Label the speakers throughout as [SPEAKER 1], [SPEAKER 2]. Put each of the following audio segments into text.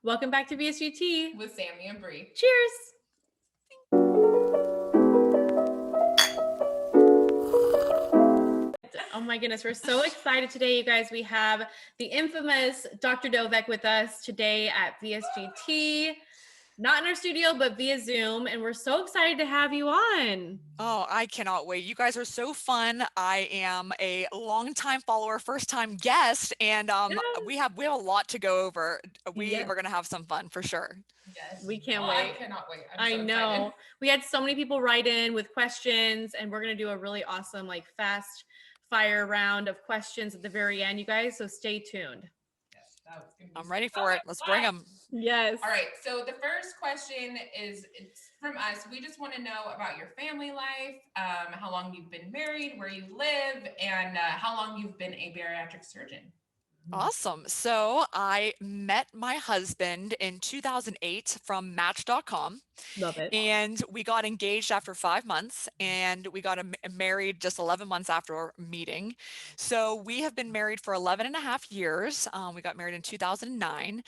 [SPEAKER 1] Welcome back to VSGTea
[SPEAKER 2] with Sammi and Bre.
[SPEAKER 1] Cheers. Oh my goodness, we're so excited today, you guys. We have the infamous Dr. Dovec with us today at VSGTea. Not in our studio, but via Zoom, and we're so excited to have you on.
[SPEAKER 3] Oh, I cannot wait. You guys are so fun. I am a longtime follower, first-time guest, and we have a lot to go over. We are going to have some fun for sure.
[SPEAKER 2] Yes.
[SPEAKER 1] We can't wait.
[SPEAKER 2] I cannot wait.
[SPEAKER 1] I
[SPEAKER 2] so
[SPEAKER 1] know.
[SPEAKER 2] Excited.
[SPEAKER 1] We had so many people write in with questions, and we're going to do a really awesome, fast fire round of questions at the very end, you guys. So stay tuned.
[SPEAKER 3] I'm ready for it. Let's bring them.
[SPEAKER 1] Yes.
[SPEAKER 2] All right. So the first question it's from us. We just want to know about your family life, how long you've been married, where you live, and how long you've been a bariatric surgeon.
[SPEAKER 3] Awesome. So I met my husband in 2008 from Match.com.
[SPEAKER 1] Love it.
[SPEAKER 3] And we got engaged after 5 months, and we got married just 11 months after our meeting. So we have been married for 11 and a half years. We got married in 2009.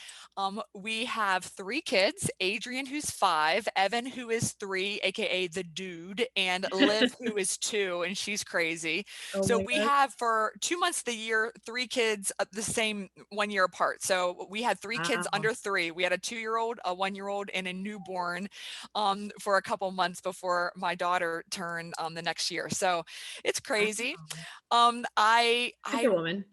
[SPEAKER 3] We have 3 kids, Adrian, who's 5, Evan, who is 3, aka the dude, and Liv, who is 2, and she's crazy. So we have for 2 months of the year, 3 kids the same 1 year apart. So we had 3 kids under 3. We had a 2-year-old, a 1-year-old, and a newborn for a couple months before my daughter turned the next year. So it's crazy. I
[SPEAKER 1] woman.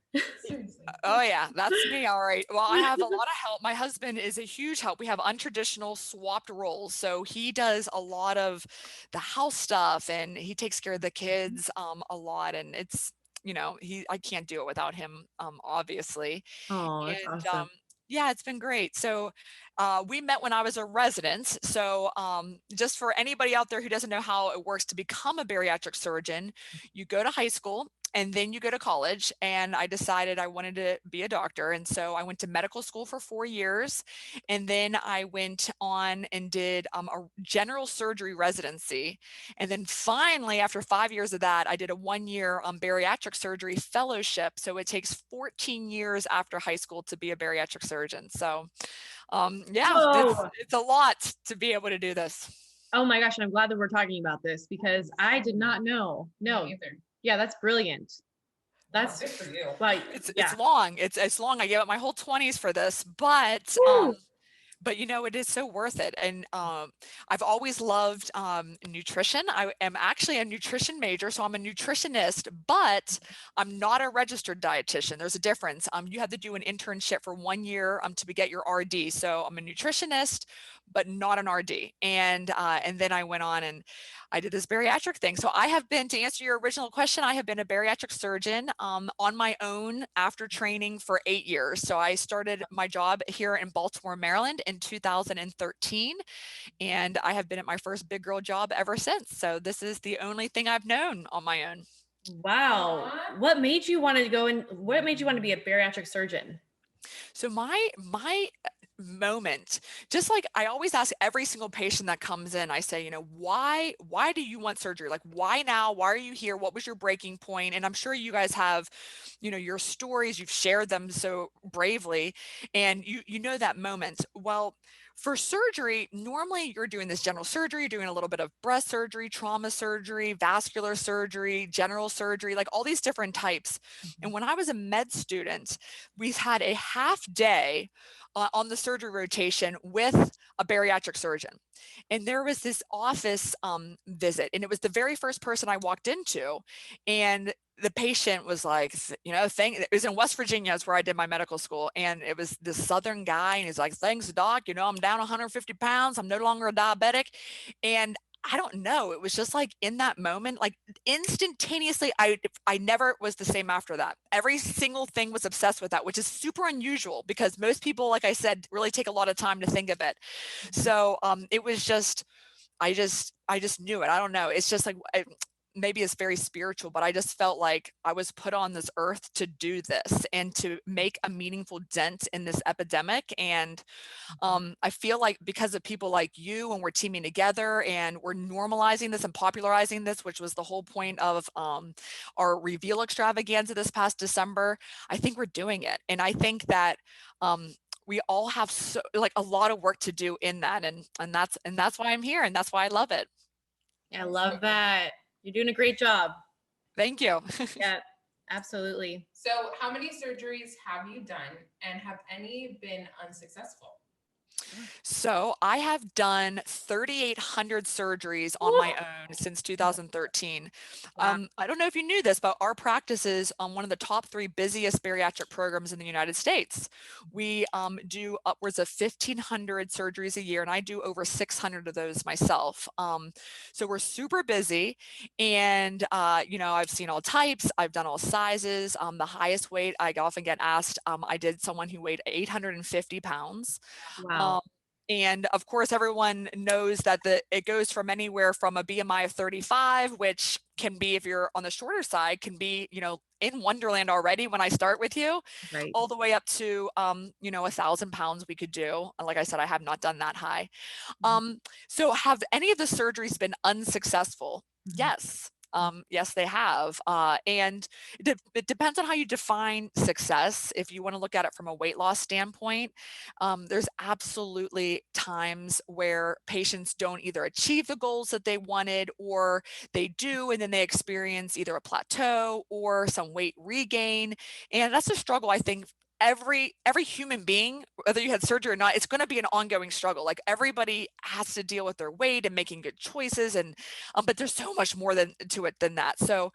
[SPEAKER 3] Oh yeah, that's me. All right. Well, I have a lot of help. My husband is a huge help. We have untraditional swapped roles. So he does a lot of the house stuff, and he takes care of the kids a lot. And it's, I can't do it without him, obviously.
[SPEAKER 1] Oh, that's
[SPEAKER 3] And
[SPEAKER 1] awesome.
[SPEAKER 3] yeah, it's been great. So we met when I was a resident. So just for anybody out there who doesn't know how it works to become a bariatric surgeon, you go to high school and then you go to college. And I decided I wanted to be a doctor. And so I went to medical school for 4 years. And then I went on and did a general surgery residency. And then finally, after 5 years of that, I did a 1-year bariatric surgery fellowship. So it takes 14 years after high school to be a bariatric surgeon. So yeah, it's a lot to be able to do this.
[SPEAKER 1] Oh my gosh, and I'm glad that we're talking about this because I did not know. No. Yeah, that's brilliant. That's
[SPEAKER 2] good for you.
[SPEAKER 3] It's long. It's long. I gave up my whole 20s for this, but it is so worth it. And I've always loved nutrition. I am actually a nutrition major, so I'm a nutritionist, but I'm not a registered dietitian. There's a difference. You have to do an internship for 1 year to get your RD. So I'm a nutritionist, but not an RD. And then I went on and I did this bariatric thing. So I have been, to answer your original question, I have been a bariatric surgeon on my own after training for 8 years. So I started my job here in Baltimore, Maryland in 2013. And I have been at my first big girl job ever since. So this is the only thing I've known on my own.
[SPEAKER 1] Wow. What made you want to what made you want to be a bariatric surgeon?
[SPEAKER 3] So my moment, just like I always ask every single patient that comes in, I say, why do you want surgery? Like, why now? Why are you here? What was your breaking point? And I'm sure you guys have, your stories, you've shared them so bravely, and you know that moment. Well, for surgery, normally you're doing this general surgery, you're doing a little bit of breast surgery, trauma surgery, vascular surgery, general surgery, like all these different types. And when I was a med student, we had a half day on the surgery rotation with a bariatric surgeon. And there was this office visit, and it was the very first person I walked into. And the patient was like, it was in West Virginia, is where I did my medical school. And it was this Southern guy, and he's like, thanks, doc, I'm down 150 pounds. I'm no longer a diabetic. And I don't know. It was just like in that moment, like instantaneously, I never was the same after that. Every single thing was obsessed with that, which is super unusual because most people, like I said, really take a lot of time to think of it. So it was just, I just knew it. I don't know. It's just like, maybe it's very spiritual, but I just felt like I was put on this earth to do this and to make a meaningful dent in this epidemic. And I feel like because of people like you, and we're teaming together and we're normalizing this and popularizing this, which was the whole point of our Reveal extravaganza this past December, I think we're doing it. And I think that we all have so like a lot of work to do in that, and that's why I'm here, and that's why I love it.
[SPEAKER 1] I love that. You're doing a great job.
[SPEAKER 3] Thank you.
[SPEAKER 1] Yeah, absolutely.
[SPEAKER 2] So how many surgeries have you done, and have any been unsuccessful?
[SPEAKER 3] So I have done 3,800 surgeries on my own since 2013.
[SPEAKER 1] Wow.
[SPEAKER 3] I don't know if you knew this, but our practice is one of the top 3 busiest bariatric programs in the United States. We do upwards of 1,500 surgeries a year, and I do over 600 of those myself. So we're super busy, and I've seen all types, I've done all sizes. The highest weight I often get asked, I did someone who weighed 850 pounds.
[SPEAKER 1] Wow.
[SPEAKER 3] Um, and of course, everyone knows that it goes from anywhere from a BMI of 35, which can be, if you're on the shorter side, can be, in Wonderland already when I start with you,
[SPEAKER 1] Right.
[SPEAKER 3] all the way up to, 1,000 pounds we could do. Like I said, I have not done that high. So have any of the surgeries been unsuccessful? Yes. Yes, they have. And it depends on how you define success. If you want to look at it from a weight loss standpoint, there's absolutely times where patients don't either achieve the goals that they wanted, or they do, and then they experience either a plateau or some weight regain. And that's a struggle, I think, every human being, whether you had surgery or not, it's going to be an ongoing struggle. Like, everybody has to deal with their weight and making good choices, and but there's so much more to it than that. So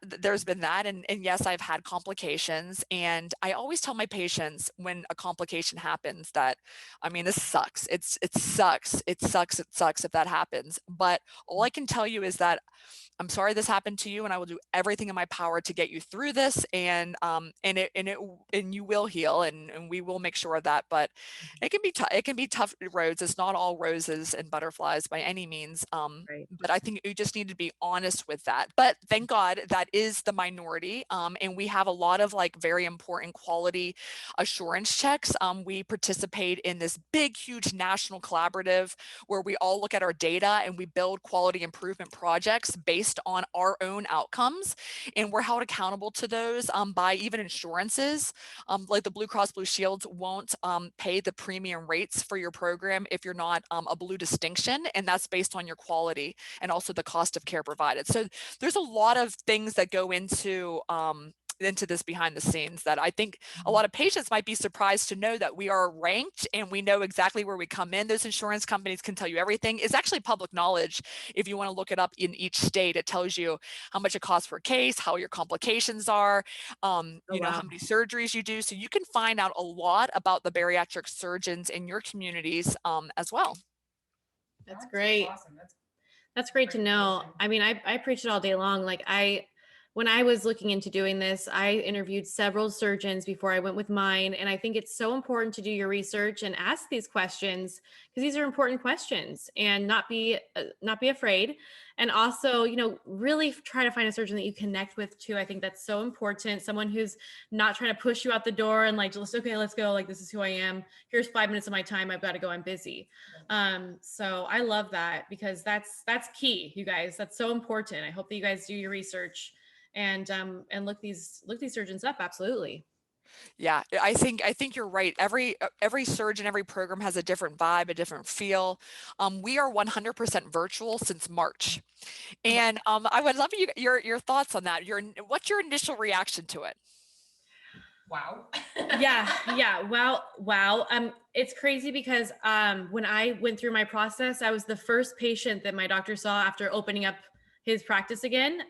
[SPEAKER 3] there's been that, and yes, I've had complications, and I always tell my patients when a complication happens that, I mean, this sucks. It sucks. It sucks if that happens. But all I can tell you is that I'm sorry this happened to you, and I will do everything in my power to get you through this, and you will heal, and we will make sure of that. But it can be tough. It can be tough roads. It's not all roses and butterflies by any means.
[SPEAKER 1] Right.
[SPEAKER 3] But I think you just need to be honest with that. But thank God that is the minority. And we have a lot of like very important quality assurance checks. We participate in this big, huge national collaborative where we all look at our data and we build quality improvement projects based on our own outcomes. And we're held accountable to those by even insurances. Like the Blue Cross Blue Shields won't pay the premium rates for your program if you're not a blue distinction. And that's based on your quality and also the cost of care provided. So there's a lot of things that go into this behind the scenes that I think a lot of patients might be surprised to know that we are ranked and we know exactly where we come in. Those insurance companies can tell you everything. It's actually public knowledge. If you want to look it up in each state, it tells you how much it costs per case, how your complications are,
[SPEAKER 1] Wow.
[SPEAKER 3] how many surgeries you do. So you can find out a lot about the bariatric surgeons in your communities as well.
[SPEAKER 1] That's great.
[SPEAKER 2] Awesome.
[SPEAKER 1] That's great to know. I mean, I preach it all day long. Like, when I was looking into doing this, I interviewed several surgeons before I went with mine. And I think it's so important to do your research and ask these questions, because these are important questions, and not be afraid. And also, really try to find a surgeon that you connect with too. I think that's so important. Someone who's not trying to push you out the door and like, just, okay, let's go. Like, this is who I am. Here's 5 minutes of my time. I've got to go. I'm busy. So I love that, because that's key, you guys. That's so important. I hope that you guys do your research and look these surgeons up. Absolutely.
[SPEAKER 3] Yeah, I think you're right. Every surgeon, every program has a different vibe, a different feel. We are 100% virtual since March, and I would love your thoughts on that. What's your initial reaction to it?
[SPEAKER 2] Wow.
[SPEAKER 1] Yeah. Wow. It's crazy because when I went through my process, I was the first patient that my doctor saw after opening up his practice again,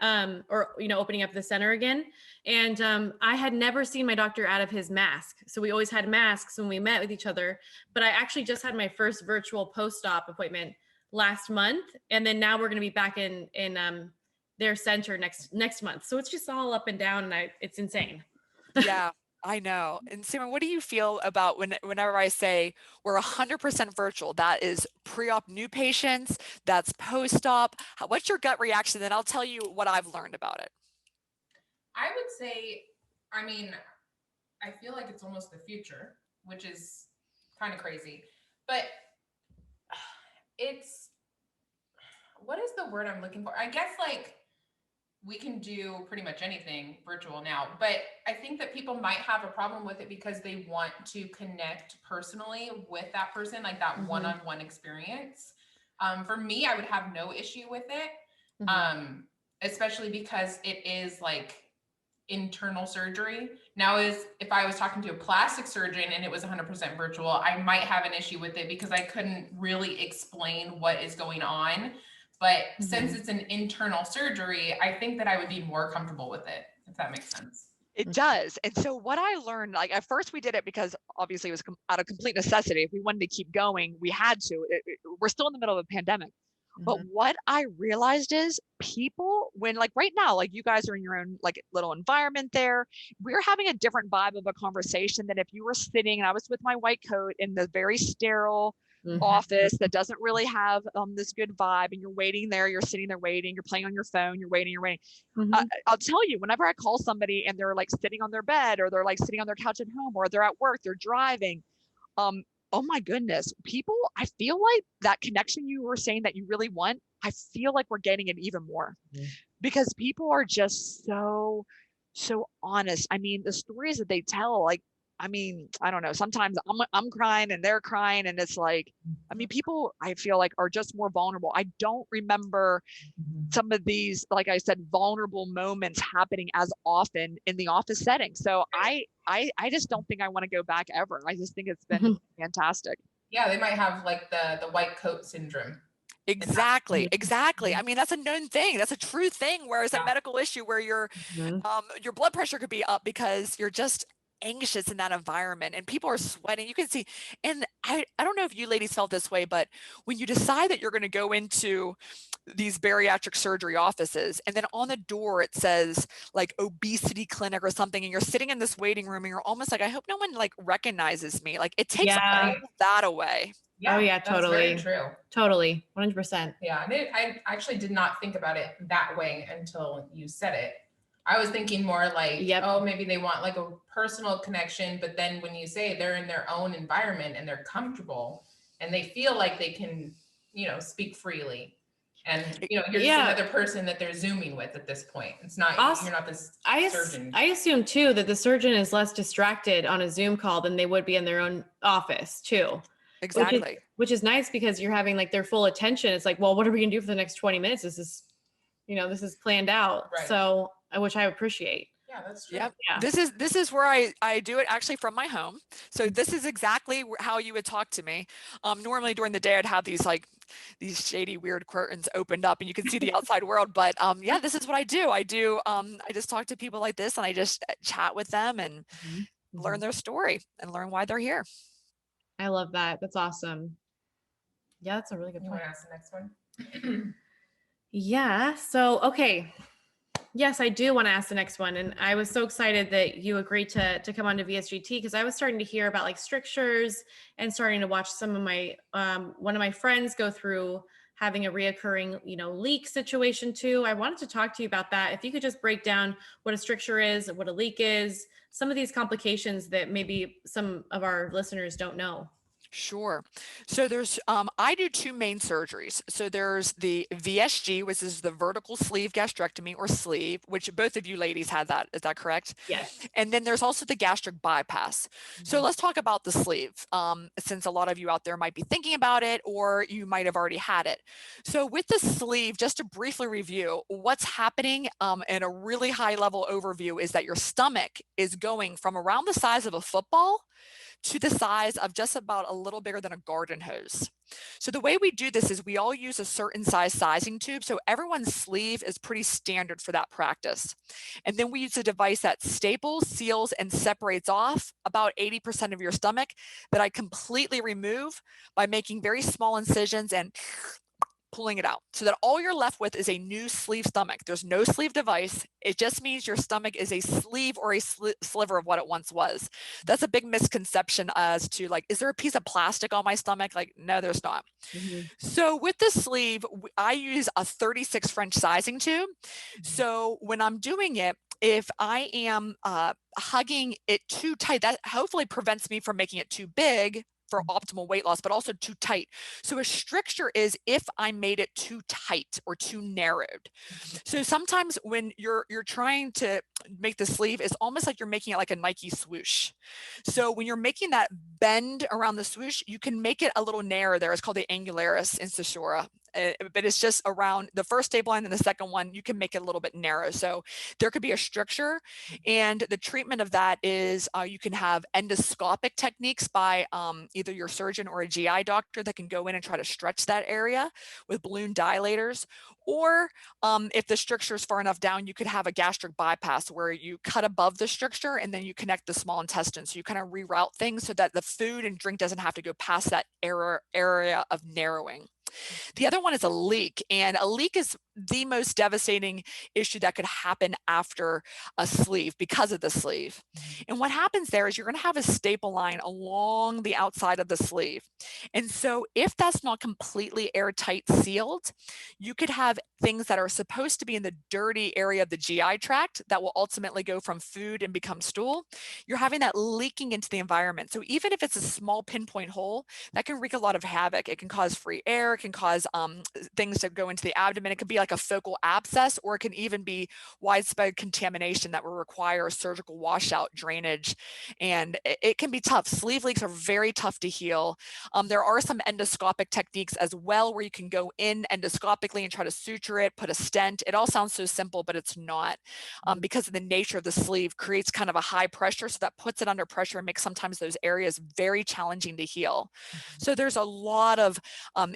[SPEAKER 1] or opening up the center again. And I had never seen my doctor out of his mask, so we always had masks when we met with each other. But I actually just had my first virtual post-op appointment last month, and then now we're going to be back in their center next month. So it's just all up and down, and it's insane.
[SPEAKER 3] Yeah, I know. And Simon, what do you feel about whenever I say we're 100% virtual? That is pre-op new patients, that's post-op. What's your gut reaction? Then I'll tell you what I've learned about it.
[SPEAKER 2] I would say, I mean, I feel like it's almost the future, which is kind of crazy. But what is the word I'm looking for? I guess like we can do pretty much anything virtual now, but I think that people might have a problem with it because they want to connect personally with that person, like that one-on-one experience. For me, I would have no issue with it, especially because it is like internal surgery. Now, if I was talking to a plastic surgeon and it was 100% virtual, I might have an issue with it because I couldn't really explain what is going on. But since it's an internal surgery, I think that I would be more comfortable with it, if that makes sense.
[SPEAKER 3] It does. And so what I learned, like at first we did it because obviously it was out of complete necessity. If we wanted to keep going, we had to. We're still in the middle of a pandemic. But what I realized is people, when like right now, like you guys are in your own like little environment there, we're having a different vibe of a conversation than if you were sitting and I was with my white coat in the very sterile office that doesn't really have this good vibe, and you're waiting there, you're sitting there waiting, you're playing on your phone, you're waiting. I'll tell you, whenever I call somebody and they're like sitting on their bed or they're like sitting on their couch at home or they're at work, they're driving, oh my goodness, people, I feel like that connection you were saying that you really want, I feel like we're getting it even more because people are just so honest. I mean, the stories that they tell, like, I mean, I don't know, sometimes I'm crying and they're crying, and it's like, I mean, people I feel like are just more vulnerable. I don't remember some of these, like I said, vulnerable moments happening as often in the office setting. So I just don't think I want to go back ever. I just think it's been fantastic.
[SPEAKER 2] Yeah, they might have like the white coat syndrome.
[SPEAKER 3] Exactly. I mean, that's a known thing. That's a true thing. Whereas a medical issue where your blood pressure could be up because you're just anxious in that environment and people are sweating. You can see, and I don't know if you ladies felt this way, but when you decide that you're going to go into these bariatric surgery offices and then on the door it says like obesity clinic or something, and you're sitting in this waiting room and you're almost like, I hope no one like recognizes me. Like it takes all that away.
[SPEAKER 1] Yeah, oh yeah, totally.
[SPEAKER 2] That's very true.
[SPEAKER 1] Totally. 100%.
[SPEAKER 2] Yeah. And I actually did not think about it that way until you said it. I was thinking more like, oh, maybe they want like a personal connection. But then when you say they're in their own environment and they're comfortable and they feel like they can, speak freely. And, you're just another person that they're Zooming with at this point. It's not, you're not this surgeon.
[SPEAKER 1] I assume too that the surgeon is less distracted on a Zoom call than they would be in their own office too.
[SPEAKER 3] Exactly.
[SPEAKER 1] Which is nice because you're having like their full attention. It's like, well, what are we gonna do for the next 20 minutes? This is, this is planned out. Right. So, which I appreciate.
[SPEAKER 2] Yeah, that's true.
[SPEAKER 3] Yep. Yeah. This is where I do it actually from my home. So this is exactly how you would talk to me. Normally during the day I'd have these shady weird curtains opened up and you can see the outside world. But yeah, this is what I do. I just talk to people like this and I just chat with them and learn their story and learn why they're here.
[SPEAKER 1] I love that. That's awesome. Yeah, that's a really good point.
[SPEAKER 2] You want to ask the next one?
[SPEAKER 1] Yeah. So, okay. Yes, I do want to ask the next one. And I was so excited that you agreed to come on to VSGT because I was starting to hear about like strictures and starting to watch some of my, one of my friends go through having a reoccurring, leak situation too. I wanted to talk to you about that. If you could just break down what a stricture is, what a leak is, some of these complications that maybe some of our listeners don't know.
[SPEAKER 3] Sure. So there's, I do two main surgeries. So there's the VSG, which is the vertical sleeve gastrectomy or sleeve, which both of you ladies had that. Is that correct?
[SPEAKER 1] Yes.
[SPEAKER 3] And then there's also the gastric bypass. So let's talk about the sleeve, since a lot of you out there might be thinking about it, or you might have already had it. So with the sleeve, just to briefly review what's happening, in a really high level overview is that your stomach is going from around the size of a football to the size of just about a little bigger than a garden hose. So the way we do this is we all use a certain size sizing tube. So everyone's sleeve is pretty standard for that practice. And then we use a device that staples, seals, and separates off about 80% of your stomach that I completely remove by making very small incisions and pulling it out so that all you're left with is a new sleeve stomach. There's no sleeve device. It just means your stomach is a sleeve or a sliver of what it once was. That's a big misconception as to like, is there a piece of plastic on my stomach? Like, no, there's not. So with the sleeve, I use a 36 French sizing tube. So when I'm doing it, if I am hugging it too tight, that hopefully prevents me from making it too big for optimal weight loss, but also too tight. So a stricture is if I made it too tight or too narrowed. So sometimes when you're trying to make the sleeve, it's almost like you're making it like a Nike swoosh. So when you're making that bend around the swoosh, you can make it a little narrow there. It's called the angularis incisura. But it's just around the first staple line and the second one, you can make it a little bit narrow. So there could be a stricture. And the treatment of that is you can have endoscopic techniques by either your surgeon or a GI doctor that can go in and try to stretch that area with balloon dilators. Or if the stricture is far enough down, you could have a gastric bypass where you cut above the stricture and then you connect the small intestine. So you kind of reroute things so that the food and drink doesn't have to go past that area of narrowing. The other one is a leak, and a leak is the most devastating issue that could happen after a sleeve because of the sleeve. And what happens there is you're going to have a staple line along the outside of the sleeve. And so if that's not completely airtight sealed, you could have things that are supposed to be in the dirty area of the GI tract that will ultimately go from food and become stool. You're having that leaking into the environment. So even if it's a small pinpoint hole, that can wreak a lot of havoc. It can cause free air, it can cause things to go into the abdomen. It could be like a focal abscess, or it can even be widespread contamination that will require surgical washout, drainage, and it can be tough. Sleeve leaks are very tough to heal. There are some endoscopic techniques as well where you can go in endoscopically and try to suture it, put a stent. It all sounds so simple, but it's not, because of the nature of the sleeve creates kind of a high pressure, so that puts it under pressure and makes sometimes those areas very challenging to heal. So there's a lot of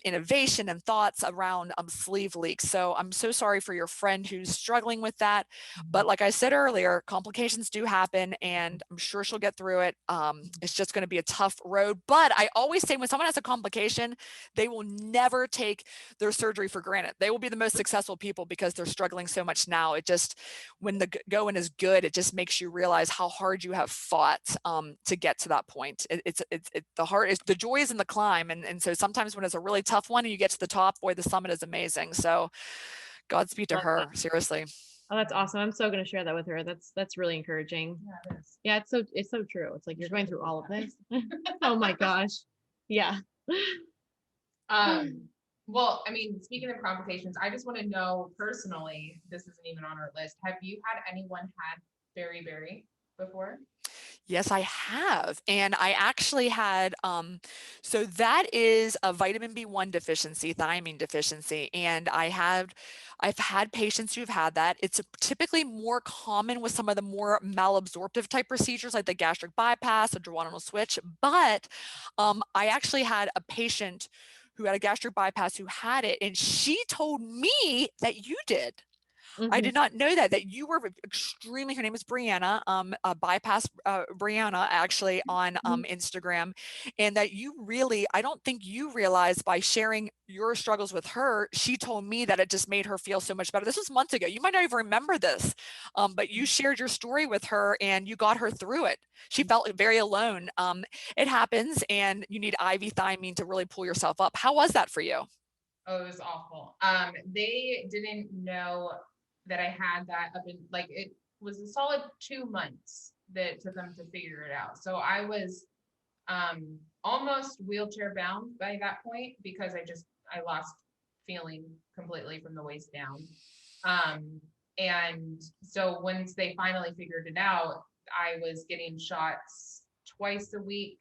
[SPEAKER 3] innovation and thoughts around sleeve leaks. So I'm so sorry for your friend who's struggling with that. But like I said earlier, complications do happen, and I'm sure she'll get through it. It's just going to be a tough road. But I always say when someone has a complication, they will never take their surgery for granted. They will be the most successful people because they're struggling so much now. It just, when the going is good, it just makes you realize how hard you have fought to get to that point. The joy is in the climb. And so sometimes when it's a really tough one and you get to the top, boy, the summit is amazing. So Godspeed to her, seriously.
[SPEAKER 1] Oh, that's awesome. I'm so going to share that with her. That's really encouraging.
[SPEAKER 2] Yeah, it is.
[SPEAKER 1] Yeah, it's so true. It's like you're going through all of this. Oh my gosh. Yeah.
[SPEAKER 2] Well, I mean, speaking of complications, I just want to know personally, this isn't even on our list. Have you had anyone had beriberi before?
[SPEAKER 3] Yes, I have. And I actually had, so that is a vitamin B1 deficiency, thiamine deficiency. And I've had patients who've had that. It's typically more common with some of the more malabsorptive type procedures like the gastric bypass, a duodenal switch. But I actually had a patient who had a gastric bypass who had it, and she told me that you did. I did not know that you were extremely, her name is Brianna, bypass Brianna actually on Instagram, and that you really, I don't think you realized by sharing your struggles with her, she told me that it just made her feel so much better. This was months ago. You might not even remember this, but you shared your story with her and you got her through it. She felt very alone. It happens, and you need IV thiamine to really pull yourself up. How was that for you?
[SPEAKER 2] Oh, it was awful. They didn't know that I had that up in, like, it was a solid 2 months that it took them to figure it out. So I was almost wheelchair bound by that point because I lost feeling completely from the waist down. And so once they finally figured it out, I was getting shots twice a week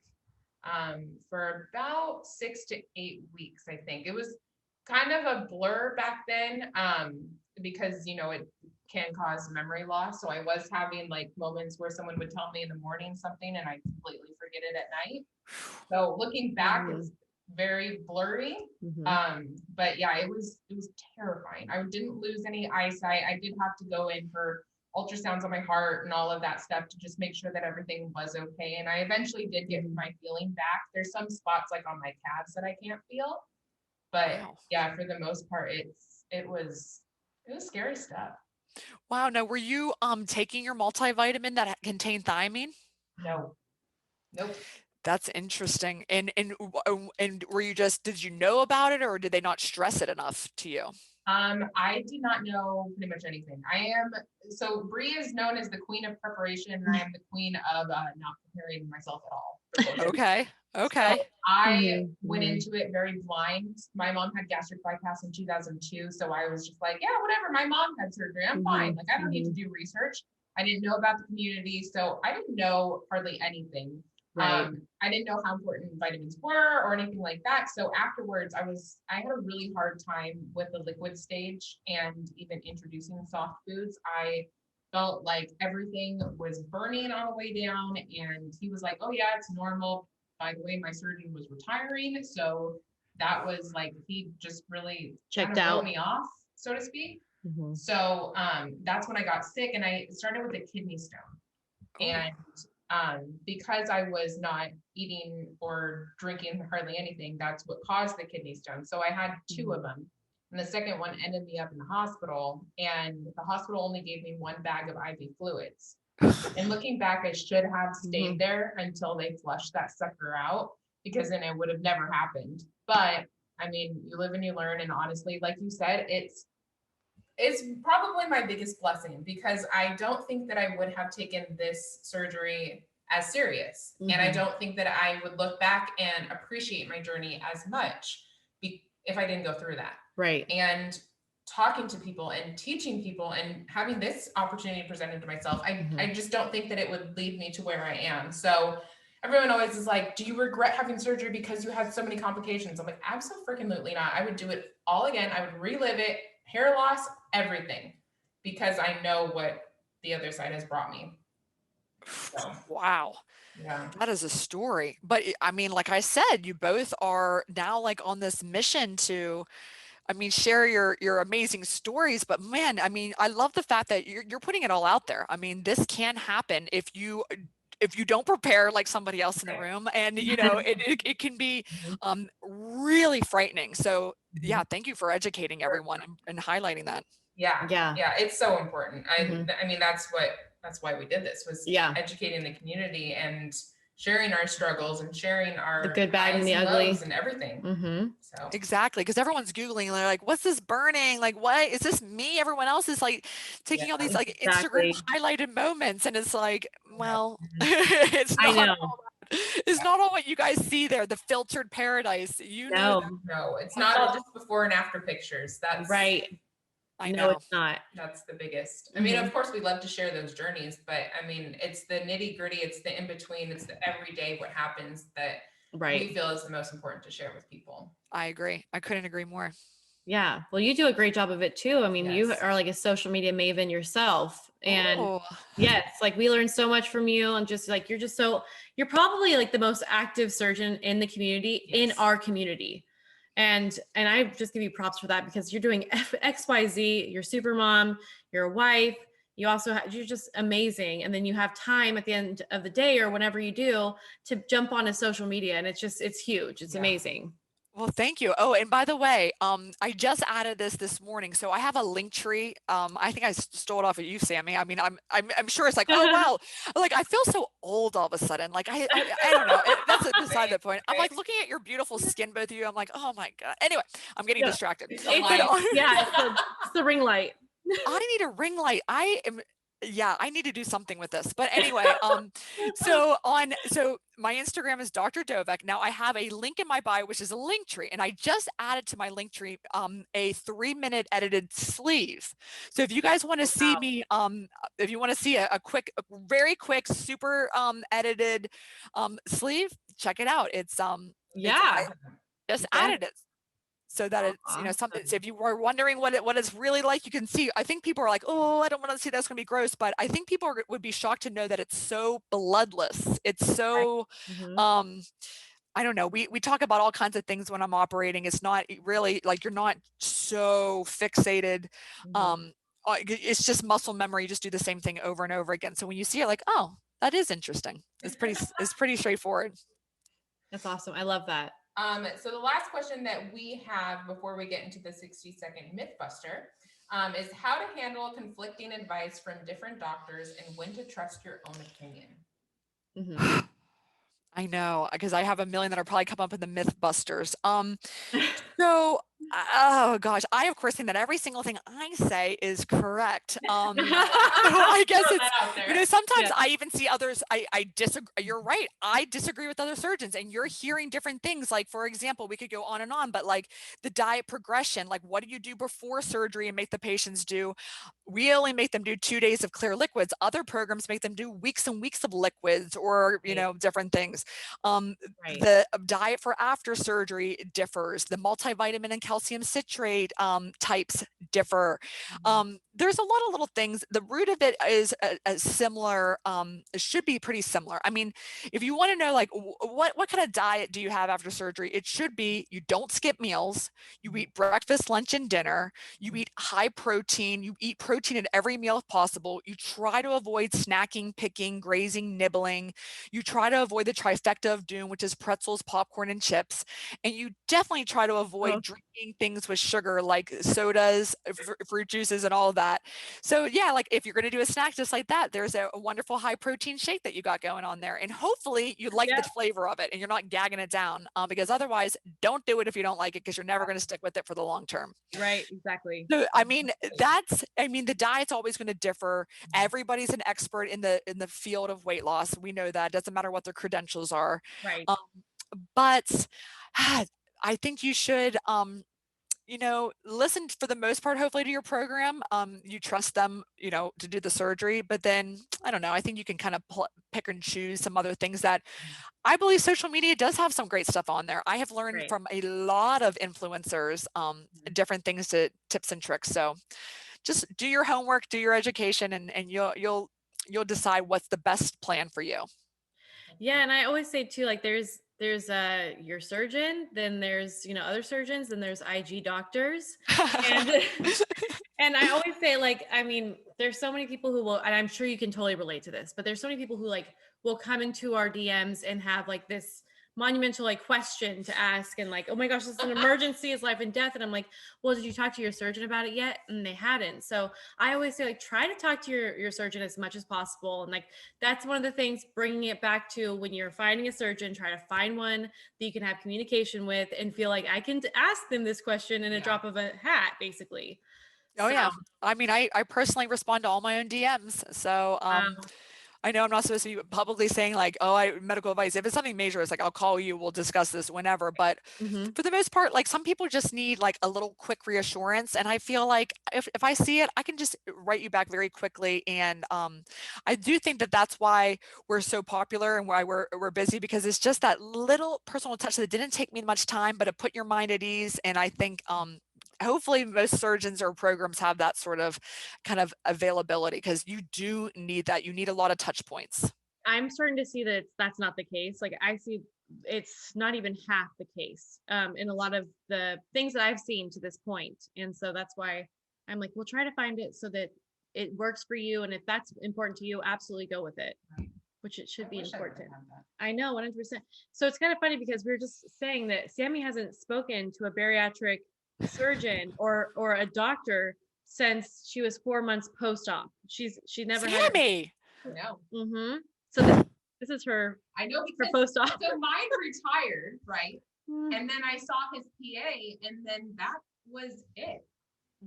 [SPEAKER 2] for about 6 to 8 weeks, I think. It was kind of a blur back then, because it can cause memory loss. So I was having like moments where someone would tell me in the morning something and I completely forget it at night. So looking back, it's very blurry. But yeah, it was terrifying. I didn't lose any eyesight. I did have to go in for ultrasounds on my heart and all of that stuff to just make sure that everything was okay. And I eventually did get my feeling back. There's some spots like on my calves that I can't feel. But yeah, for the most part, it was scary stuff.
[SPEAKER 3] Wow. Now, were you taking your multivitamin that contained thiamine?
[SPEAKER 2] No, nope.
[SPEAKER 3] That's interesting. And were you did you know about it, or did they not stress it enough to you?
[SPEAKER 2] I did not know pretty much anything. So Bre is known as the queen of preparation, and I am the queen of not preparing myself at all for surgery.
[SPEAKER 3] Okay.
[SPEAKER 2] So
[SPEAKER 3] Okay.
[SPEAKER 2] I went into it very blind. My mom had gastric bypass in 2002. So I was just like, yeah, whatever. My mom had surgery. I'm fine. Like, I don't need to do research. I didn't know about the community. So I didn't know hardly anything.
[SPEAKER 1] Right.
[SPEAKER 2] I didn't know how important vitamins were or anything like that. So afterwards, I had a really hard time with the liquid stage and even introducing soft foods. I felt like everything was burning on the way down. And he was like, oh yeah, it's normal. By the way, my surgeon was retiring. So that was like, he just really
[SPEAKER 1] Checked
[SPEAKER 2] kind of
[SPEAKER 1] out.
[SPEAKER 2] wrote me off, so to speak. So that's when I got sick, and I started with a kidney stone. And because I was not eating or drinking hardly anything, that's what caused the kidney stone. So I had two of them. And the second one ended me up in the hospital, and the hospital only gave me one bag of IV fluids. And looking back, I should have stayed there until they flushed that sucker out, because then it would have never happened. But I mean, you live and you learn. And honestly, like you said, it's probably my biggest blessing, because I don't think that I would have taken this surgery as serious. And I don't think that I would look back and appreciate my journey as much if I didn't go through that.
[SPEAKER 1] Right.
[SPEAKER 2] And talking to people and teaching people and having this opportunity presented to myself, I just don't think that it would lead me to where I am. So everyone always is like, do you regret having surgery because you had so many complications? I'm like, absolutely not. I would do it all again. I would relive it, hair loss, everything, because I know what the other side has brought me. So,
[SPEAKER 3] wow.
[SPEAKER 2] Yeah.
[SPEAKER 3] That is a story. But I mean, like I said, you both are now like on this mission to, I mean, share your amazing stories. But man, I mean, I love the fact that you're putting it all out there. I mean, this can happen if you don't prepare like somebody else in the room, and you know, it can be really frightening. So yeah, thank you for educating everyone and highlighting that.
[SPEAKER 2] Yeah, it's so important. I mean, that's why we did this, was educating the community and sharing our struggles and sharing our
[SPEAKER 1] the good, bad, and the ugly
[SPEAKER 2] and everything. So
[SPEAKER 3] exactly, because everyone's Googling and they're like, what's this burning? Like, what is this me? Everyone else is like taking all these like Instagram highlighted moments, and it's like, well, it's not all what you guys see there, the filtered paradise.
[SPEAKER 2] No, it's not all just before and after pictures. That's
[SPEAKER 1] right.
[SPEAKER 3] I know
[SPEAKER 1] it's not.
[SPEAKER 2] That's the biggest. I mean, of course, we love to share those journeys, but I mean, it's the nitty gritty, it's the in between, it's the everyday what happens that we feel is the most important to share with people.
[SPEAKER 3] I agree. I couldn't agree more.
[SPEAKER 1] Yeah. Well, you do a great job of it too. I mean, you are like a social media maven yourself. And yes, like we learned so much from you, and just like, you're probably like the most active surgeon in the community, in our community. And I just give you props for that, because you're doing XYZ, you're super mom, you're a wife, you're just amazing. And then you have time at the end of the day or whenever you do to jump onto social media. And it's huge. It's amazing.
[SPEAKER 3] Well, thank you. Oh, and by the way, I just added this morning, so I have a link tree. I think I stole it off of you, Sammy. I mean, I'm sure it's like, oh wow, like I feel so old all of a sudden. Like I don't know. That's beside the point. I'm like looking at your beautiful skin, both of you. I'm like, oh my god. Anyway, I'm getting distracted.
[SPEAKER 1] It's the ring light.
[SPEAKER 3] I need a ring light. I need to do something with this. But anyway, so my Instagram is Dr. Dovec. Now I have a link in my bio, which is a link tree, and I just added to my link tree a 3-minute edited sleeve. So if you guys want to see me, if you want to see a very quick, super edited sleeve, check it out. It's I just added it. So that it's, something. So if you were wondering what it's really like, you can see. I think people are like, oh, I don't want to see that's going to be gross, but I think people would be shocked to know that it's so bloodless. It's so, I don't know. We talk about all kinds of things when I'm operating. It's not really like you're not so fixated. It's just muscle memory. You just do the same thing over and over again. So when you see it, like, oh, that is interesting. It's pretty straightforward.
[SPEAKER 1] That's awesome. I love that.
[SPEAKER 2] So the last question that we have before we get into the 60-second Mythbuster is how to handle conflicting advice from different doctors and when to trust your own opinion.
[SPEAKER 3] I know, because I have a million that are probably come up in the Mythbusters. So Oh gosh, I of course think that every single thing I say is correct. So I guess
[SPEAKER 2] Throw
[SPEAKER 3] it's,
[SPEAKER 2] that out there.
[SPEAKER 3] sometimes
[SPEAKER 1] Yeah.
[SPEAKER 3] I even see others, I disagree. You're right. I disagree with other surgeons and you're hearing different things. Like, for example, we could go on, but like the diet progression, like what do you do before surgery and make the patients do? We only make them do 2 days of clear liquids. Other programs make them do weeks and weeks of liquids or,
[SPEAKER 1] Right.
[SPEAKER 3] different things.
[SPEAKER 1] Right.
[SPEAKER 3] The diet for after surgery differs. The multivitamin and calcium citrate types differ.
[SPEAKER 1] Mhm.
[SPEAKER 3] There's a lot of little things. The root of it is a similar. It should be pretty similar. I mean, if you want to know, like, what kind of diet do you have after surgery? It should be you don't skip meals. You eat breakfast, lunch, and dinner. You eat high protein. You eat protein at every meal if possible. You try to avoid snacking, picking, grazing, nibbling. You try to avoid the trifecta of doom, which is pretzels, popcorn, and chips. And you definitely try to
[SPEAKER 1] Oh,
[SPEAKER 3] avoid drinking things with sugar like sodas, fruit juices, and all of that. So yeah, like if you're going to do a snack just like that, there's a wonderful high protein shake that you got going on there. And hopefully you like
[SPEAKER 1] yeah.
[SPEAKER 3] the flavor of it and you're not gagging it down, because otherwise don't do it if you don't like it, because you're never going to stick with it for the long term.
[SPEAKER 1] Right. Exactly.
[SPEAKER 3] So, the diet's always going to differ. Everybody's an expert in the field of weight loss. We know that. It doesn't matter what their credentials are.
[SPEAKER 1] Right.
[SPEAKER 3] Um, but I think you should, listen for the most part, hopefully, to your program. You trust them, to do the surgery. But then, I don't know, I think you can kind of pick and choose some other things that I believe social media does have some great stuff on there. I have learned
[SPEAKER 1] Right.
[SPEAKER 3] from a lot of influencers, different things, to tips and tricks. So just do your homework, do your education, and you'll decide what's the best plan for you.
[SPEAKER 1] Yeah, and I always say too, like there's your surgeon, then there's other surgeons, then there's IG doctors, and and I always say, like, I mean, there's so many people who will, and I'm sure you can totally relate to this, but there's so many people who like will come into our DMs and have like this monumental like question to ask, and like, oh my gosh, this is an emergency, it's life and death, and I'm like, well, did you talk to your surgeon about it yet? And they hadn't. So I always say, like, try to talk to your surgeon as much as possible, and like that's one of the things, bringing it back to when you're finding a surgeon, try to find one that you can have communication with and feel like I can ask them this question in a
[SPEAKER 2] Yeah.
[SPEAKER 1] drop of a hat, basically.
[SPEAKER 3] Oh
[SPEAKER 1] So,
[SPEAKER 3] yeah. I mean, I personally respond to all my own DMs. So
[SPEAKER 1] wow.
[SPEAKER 3] I know I'm not supposed to be publicly saying like, oh, I medical advice. If it's something major, it's like I'll call you, we'll discuss this whenever. But
[SPEAKER 1] Mhm.
[SPEAKER 3] for the most part, like some people just need like a little quick reassurance. And I feel like if I see it, I can just write you back very quickly. And I do think that that's why we're so popular and why we're busy, because it's just that little personal touch that didn't take me much time, but it put your mind at ease. And I think hopefully most surgeons or programs have that sort of kind of availability, because you do need that. You need a lot of touch points.
[SPEAKER 1] I'm starting to see that that's not the case. Like, I see it's not even half the case in a lot of the things that I've seen to this point. And so that's why I'm like, we'll try to find it so that it works for you. And if that's important to you, absolutely go with it,
[SPEAKER 2] Right.
[SPEAKER 1] which it should
[SPEAKER 2] I
[SPEAKER 1] be
[SPEAKER 2] wish I would've
[SPEAKER 1] important.
[SPEAKER 2] had that.
[SPEAKER 1] I know, 100%. So it's kind of funny because we were just saying that Sammy hasn't spoken to a bariatric surgeon or a doctor since she was 4 months post-op. She never had a.
[SPEAKER 3] Sammy.
[SPEAKER 2] I know.
[SPEAKER 1] Mm-hmm. So this is her
[SPEAKER 2] I know,
[SPEAKER 1] her
[SPEAKER 2] because
[SPEAKER 1] post-op.
[SPEAKER 2] so mine retired, right?
[SPEAKER 1] Mm.
[SPEAKER 2] And then I saw his PA, and then that was it.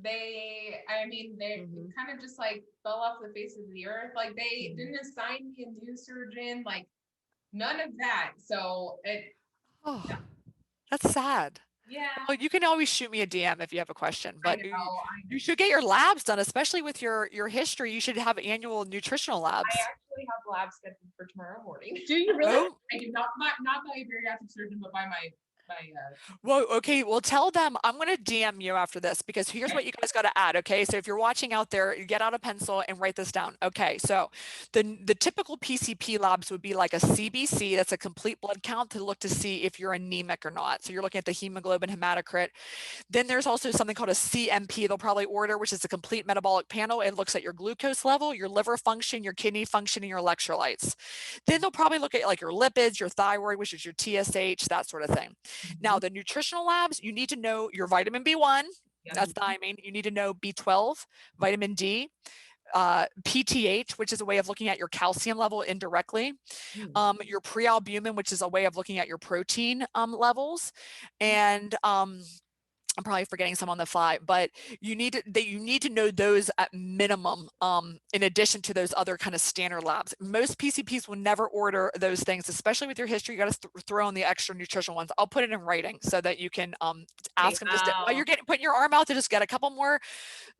[SPEAKER 2] I mean, they
[SPEAKER 1] Mhm.
[SPEAKER 2] kind of just like fell off the face of the earth. Like they didn't assign me a new surgeon, like none of that. So
[SPEAKER 3] Oh,
[SPEAKER 2] yeah,
[SPEAKER 3] that's sad.
[SPEAKER 2] yeah,
[SPEAKER 3] Well, you can always shoot me a DM if you have a question,
[SPEAKER 2] I
[SPEAKER 3] but
[SPEAKER 2] know, I
[SPEAKER 3] you
[SPEAKER 2] know.
[SPEAKER 3] should get your labs done, especially with your history. You should have annual nutritional
[SPEAKER 2] I
[SPEAKER 3] labs.
[SPEAKER 2] actually have lab scheduled for tomorrow morning.
[SPEAKER 1] Do you really?
[SPEAKER 3] Oh,
[SPEAKER 2] I do not by a bariatric surgeon, but by my
[SPEAKER 3] well, okay. Well, tell them I'm going to DM you after this, because here's
[SPEAKER 2] okay.
[SPEAKER 3] what you guys got to add. Okay. So if you're watching out there, get out a pencil and write this down. Okay. So the typical PCP labs would be like a CBC. That's a complete blood count to look to see if you're anemic or not. So you're looking at the hemoglobin, hematocrit. Then there's also something called a CMP they'll probably order, which is a complete metabolic panel. It looks at your glucose level, your liver function, your kidney function, and your electrolytes. Then they'll probably look at like your lipids, your thyroid, which is your TSH, that sort of thing. Now, the nutritional labs, you need to know your vitamin B1,
[SPEAKER 2] Yeah.
[SPEAKER 3] that's thiamine. You need to know B12, vitamin D, PTH, which is a way of looking at your calcium level indirectly, your prealbumin, which is a way of looking at your protein levels, and I'm probably forgetting some on the fly, but you need to know those at minimum, in addition to those other kind of standard labs. Most PCPs will never order those things, especially with your history. You got to throw in the extra nutritional ones. I'll put it in writing so that you can ask them just while you're putting your arm out to just get a couple more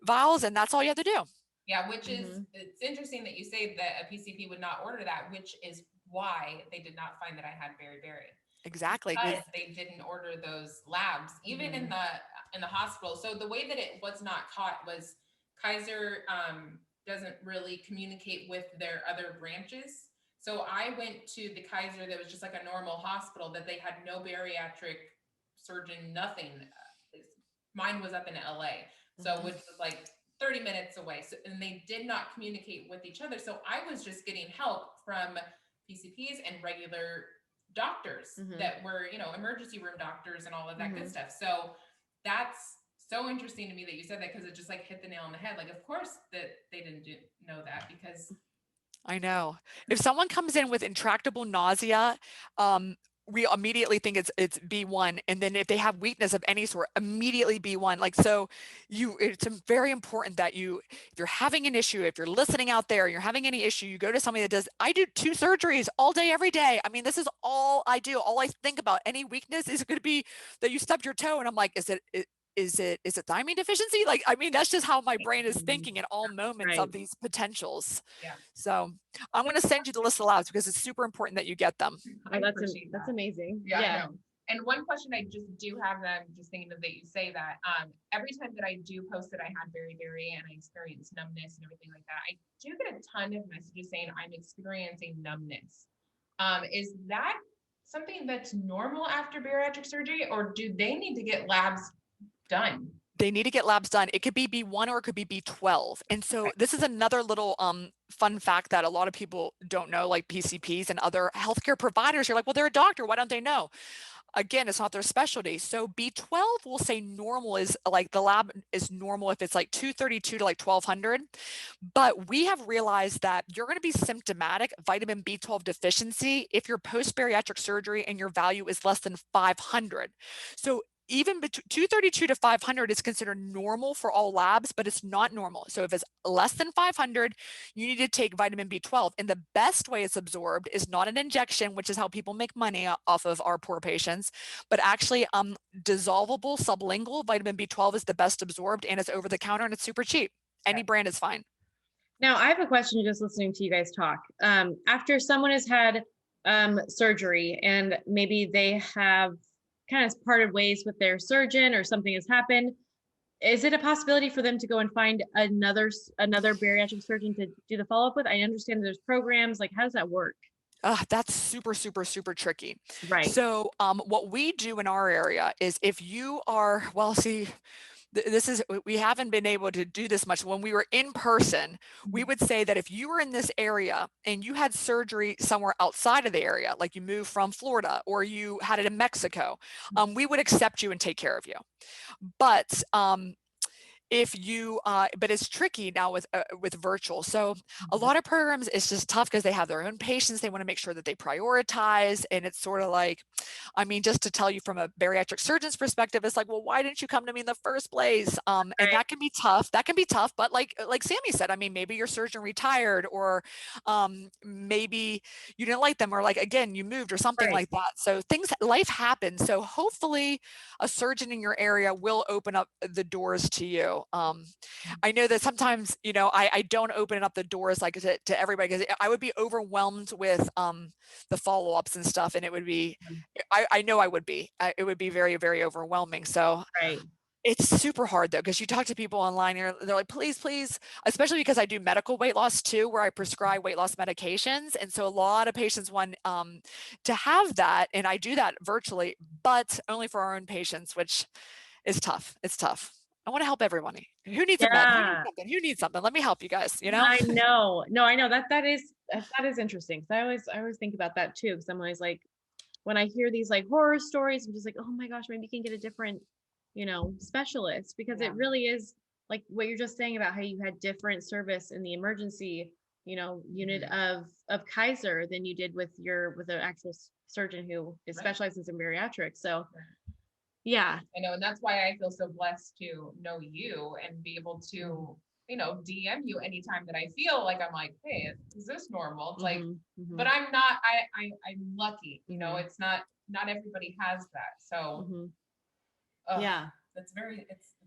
[SPEAKER 3] vials, and that's all you have to do.
[SPEAKER 2] Yeah, which is, it's interesting that you say that a PCP would not order that, which is why they did not find that I had beriberi.
[SPEAKER 3] Exactly.
[SPEAKER 2] Because they didn't order those labs, even in the hospital. So the way that it was not caught was Kaiser doesn't really communicate with their other branches. So I went to the Kaiser that was just like a normal hospital, that they had no bariatric surgeon, nothing. Mine was up in LA, so which was like 30 minutes away. So, and they did not communicate with each other. So I was just getting help from PCPs and regular doctors that were, you know, emergency room doctors and all of that good stuff. So that's so interesting to me that you said that, because it just like hit the nail on the head. Like, of course that they didn't know that, because
[SPEAKER 3] I know. If someone comes in with intractable nausea, we immediately think it's B1. And then if they have weakness of any sort, immediately B1. Like, so it's very important that if you're having an issue, if you're listening out there, you're having any issue, you go to somebody that does, I do 2 surgeries all day, every day. I mean, this is all I do. All I think about, any weakness is going to be that you stubbed your toe. And I'm like, is it thiamine deficiency? Like, I mean, that's just how my brain is thinking in all moments of these potentials.
[SPEAKER 2] Yeah.
[SPEAKER 3] So I'm going to send you the list of labs, because it's super important that you get them.
[SPEAKER 1] That's amazing.
[SPEAKER 2] Yeah. I know. And one question I just do have, that I'm just thinking of that you say that, every time that I do post that I had beriberi and I experienced numbness and everything like that, I do get a ton of messages saying I'm experiencing numbness. Is that something that's normal after bariatric surgery, or do they need to get labs done?
[SPEAKER 3] They need to get labs done. It could be B1 or it could be B12. And so this is another little fun fact that a lot of people don't know, like PCPs and other healthcare providers. You're like, well, they're a doctor. Why don't they know? Again, it's not their specialty. So B12 will say normal is like, the lab is normal if it's like 232 to like 1200. But we have realized that you're going to be symptomatic vitamin B12 deficiency if you're post-bariatric surgery and your value is less than 500. So even between 232 to 500 is considered normal for all labs, but it's not normal. So if it's less than 500, you need to take vitamin B12. And the best way it's absorbed is not an injection, which is how people make money off of our poor patients, but actually dissolvable sublingual vitamin B12 is the best absorbed, and it's over the counter and it's super cheap. Any brand is fine.
[SPEAKER 1] Now, I have a question just listening to you guys talk. After someone has had surgery and maybe they have kind of parted ways with their surgeon, or something has happened, is it a possibility for them to go and find another bariatric surgeon to do the follow-up with? I understand there's programs. Like, how does that work?
[SPEAKER 3] That's super, super, super tricky.
[SPEAKER 1] Right.
[SPEAKER 3] So what we do in our area is, if you are, well, see, we haven't been able to do this much. When we were in person, we would say that if you were in this area and you had surgery somewhere outside of the area, like you moved from Florida or you had it in Mexico, we would accept you and take care of you. But if you but it's tricky now with virtual. So a lot of programs, it's just tough because they have their own patients. They want to make sure that they prioritize, and it's sort of like, I mean, just to tell you from a bariatric surgeon's perspective, it's like, well, why didn't you come to me in the first place? And that can be tough. But like Sammi said, I mean, maybe your surgeon retired, or maybe you didn't like them, or like, again, you moved or something like that. So life happens. So hopefully a surgeon in your area will open up the doors to you. I know that sometimes, you know, I don't open up the doors like to everybody, because I would be overwhelmed with the follow-ups and stuff, and it would be, I know I would be, it would be very, very overwhelming. So it's super hard though, because you talk to people online and they're like, please, please, especially because I do medical weight loss too, where I prescribe weight loss medications. And so a lot of patients want to have that, and I do that virtually, but only for our own patients, which is tough. It's tough. I want to help everybody. Who needs a med? Who needs something? Let me help you guys, you know?
[SPEAKER 1] I know. No, I know that is interesting. So I always think about that too. Because I'm always like, when I hear these like horror stories, I'm just like, oh my gosh, maybe you can get a different, you know, specialist, because it really is like what you're just saying about how you had different service in the emergency, you know, unit of Kaiser than you did with an actual surgeon who specializes in bariatrics. So Yeah.
[SPEAKER 2] I know, and that's why I feel so blessed to know you and be able to, DM you anytime that I feel like I'm like, hey, is this normal? It's like, but I'm not. I'm lucky. It's not everybody has that. So,
[SPEAKER 1] Yeah.
[SPEAKER 2] It's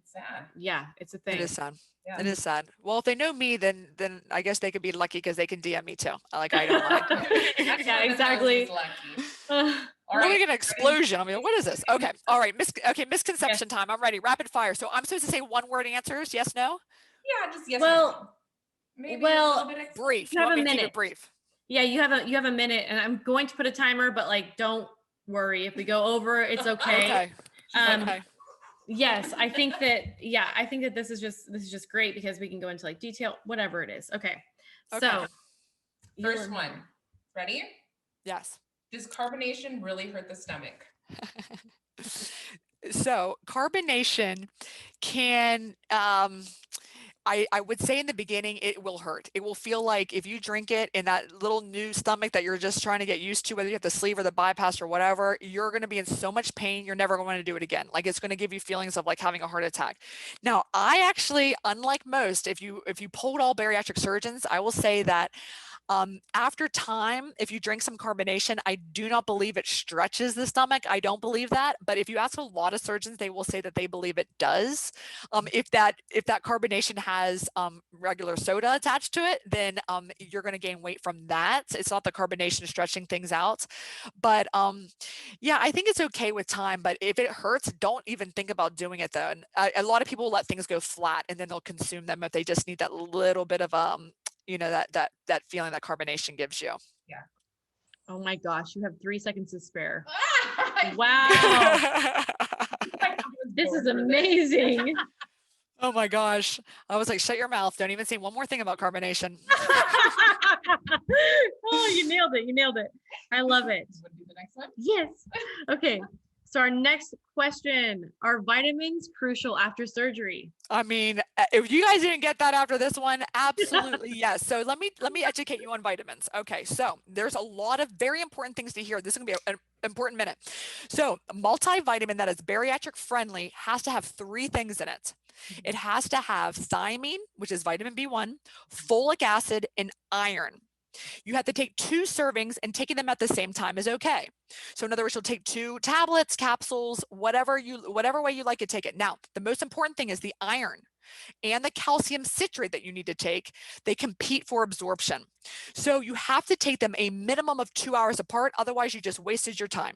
[SPEAKER 2] sad.
[SPEAKER 1] Yeah, it's a
[SPEAKER 3] It
[SPEAKER 1] thing.
[SPEAKER 3] is sad.
[SPEAKER 2] Yeah.
[SPEAKER 3] It is sad. Well, if they know me, then I guess they could be lucky because they can DM me too. Like, I don't mind.
[SPEAKER 2] Everyone
[SPEAKER 1] Yeah,
[SPEAKER 2] that knows
[SPEAKER 1] exactly.
[SPEAKER 2] is lucky.
[SPEAKER 1] Uh,
[SPEAKER 2] All
[SPEAKER 3] Let me
[SPEAKER 2] right.
[SPEAKER 3] get an explosion. I mean, what is this? Okay. All right. Misconception
[SPEAKER 2] Yes.
[SPEAKER 3] time. I'm ready. Rapid fire. So I'm supposed to say one word answers. Yes, no?
[SPEAKER 2] Yeah, just yes or
[SPEAKER 1] Well,
[SPEAKER 2] no. Maybe a
[SPEAKER 1] well,
[SPEAKER 2] little bit extra.
[SPEAKER 3] Brief.
[SPEAKER 1] you
[SPEAKER 3] You
[SPEAKER 1] have
[SPEAKER 3] want
[SPEAKER 1] a
[SPEAKER 3] me to keep
[SPEAKER 1] minute.
[SPEAKER 3] it brief?
[SPEAKER 1] Yeah, you have a minute, and I'm going to put a timer, but like, don't worry if we go over. It's okay.
[SPEAKER 3] Okay. Okay.
[SPEAKER 1] Yes, I think that this is just great because we can go into like detail, whatever it is. Okay.
[SPEAKER 3] Okay.
[SPEAKER 1] So
[SPEAKER 2] First one. Ready?
[SPEAKER 3] Yes.
[SPEAKER 2] Does carbonation really hurt the stomach?
[SPEAKER 3] So carbonation can, I would say in the beginning, it will hurt. It will feel like if you drink it in that little new stomach that you're just trying to get used to, whether you have the sleeve or the bypass or whatever, you're going to be in so much pain. You're never going to do it again. Like, it's going to give you feelings of like having a heart attack. Now, I actually, unlike most, if you polled all bariatric surgeons, I will say that after time, if you drink some carbonation, I do not believe it stretches the stomach. I don't believe that. But if you ask a lot of surgeons, they will say that they believe it does. If that carbonation has regular soda attached to it, then you're going to gain weight from that. It's not the carbonation stretching things out. But yeah, I think it's okay with time. But if it hurts, don't even think about doing it though. And a lot of people let things go flat and then they'll consume them if they just need that little bit of that feeling that carbonation gives you.
[SPEAKER 2] Yeah.
[SPEAKER 1] Oh my gosh, you have 3 seconds to spare.
[SPEAKER 2] Wow.
[SPEAKER 1] Wow. This is amazing.
[SPEAKER 3] Oh my gosh. I was like, shut your mouth. Don't even say one more thing about carbonation.
[SPEAKER 1] Oh, you nailed it. You nailed it. I love it.
[SPEAKER 2] You want to do the next one?
[SPEAKER 1] Yes. Okay. So our next question, are vitamins crucial after surgery?
[SPEAKER 3] I mean, if you guys didn't get that after this one, absolutely yes. So let me educate you on vitamins. Okay, so there's a lot of very important things to hear. This is gonna be an important minute. So a multivitamin that is bariatric friendly has to have 3 things in it. It has to have thiamine, which is vitamin B1, folic acid, and iron. You have to take 2 servings, and taking them at the same time is okay. So in other words, you'll take 2 tablets, capsules, whatever way you like to take it. Now, the most important thing is the iron and the calcium citrate that you need to take. They compete for absorption. So you have to take them a minimum of 2 hours apart. Otherwise, you just wasted your time.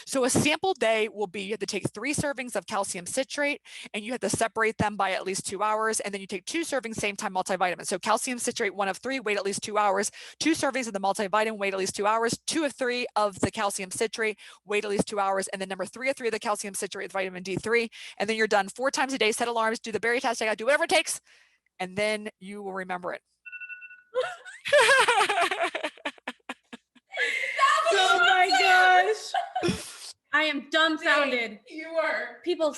[SPEAKER 3] So a sample day will be, you have to take 3 servings of calcium citrate, and you have to separate them by at least 2 hours. And then you take 2 servings, same time multivitamin. So calcium citrate, 1 of 3, wait at least 2 hours. 2 servings of the multivitamin, wait at least 2 hours. 2 of 3 of the calcium citrate, wait at least 2 hours. And then number 3 of 3 of the calcium citrate with vitamin D3. And then you're done 4 times a day. Set alarms, do the berry test, do whatever it takes, and then you will remember it.
[SPEAKER 1] Oh my gosh. I am dumbfounded.
[SPEAKER 2] You are.
[SPEAKER 1] People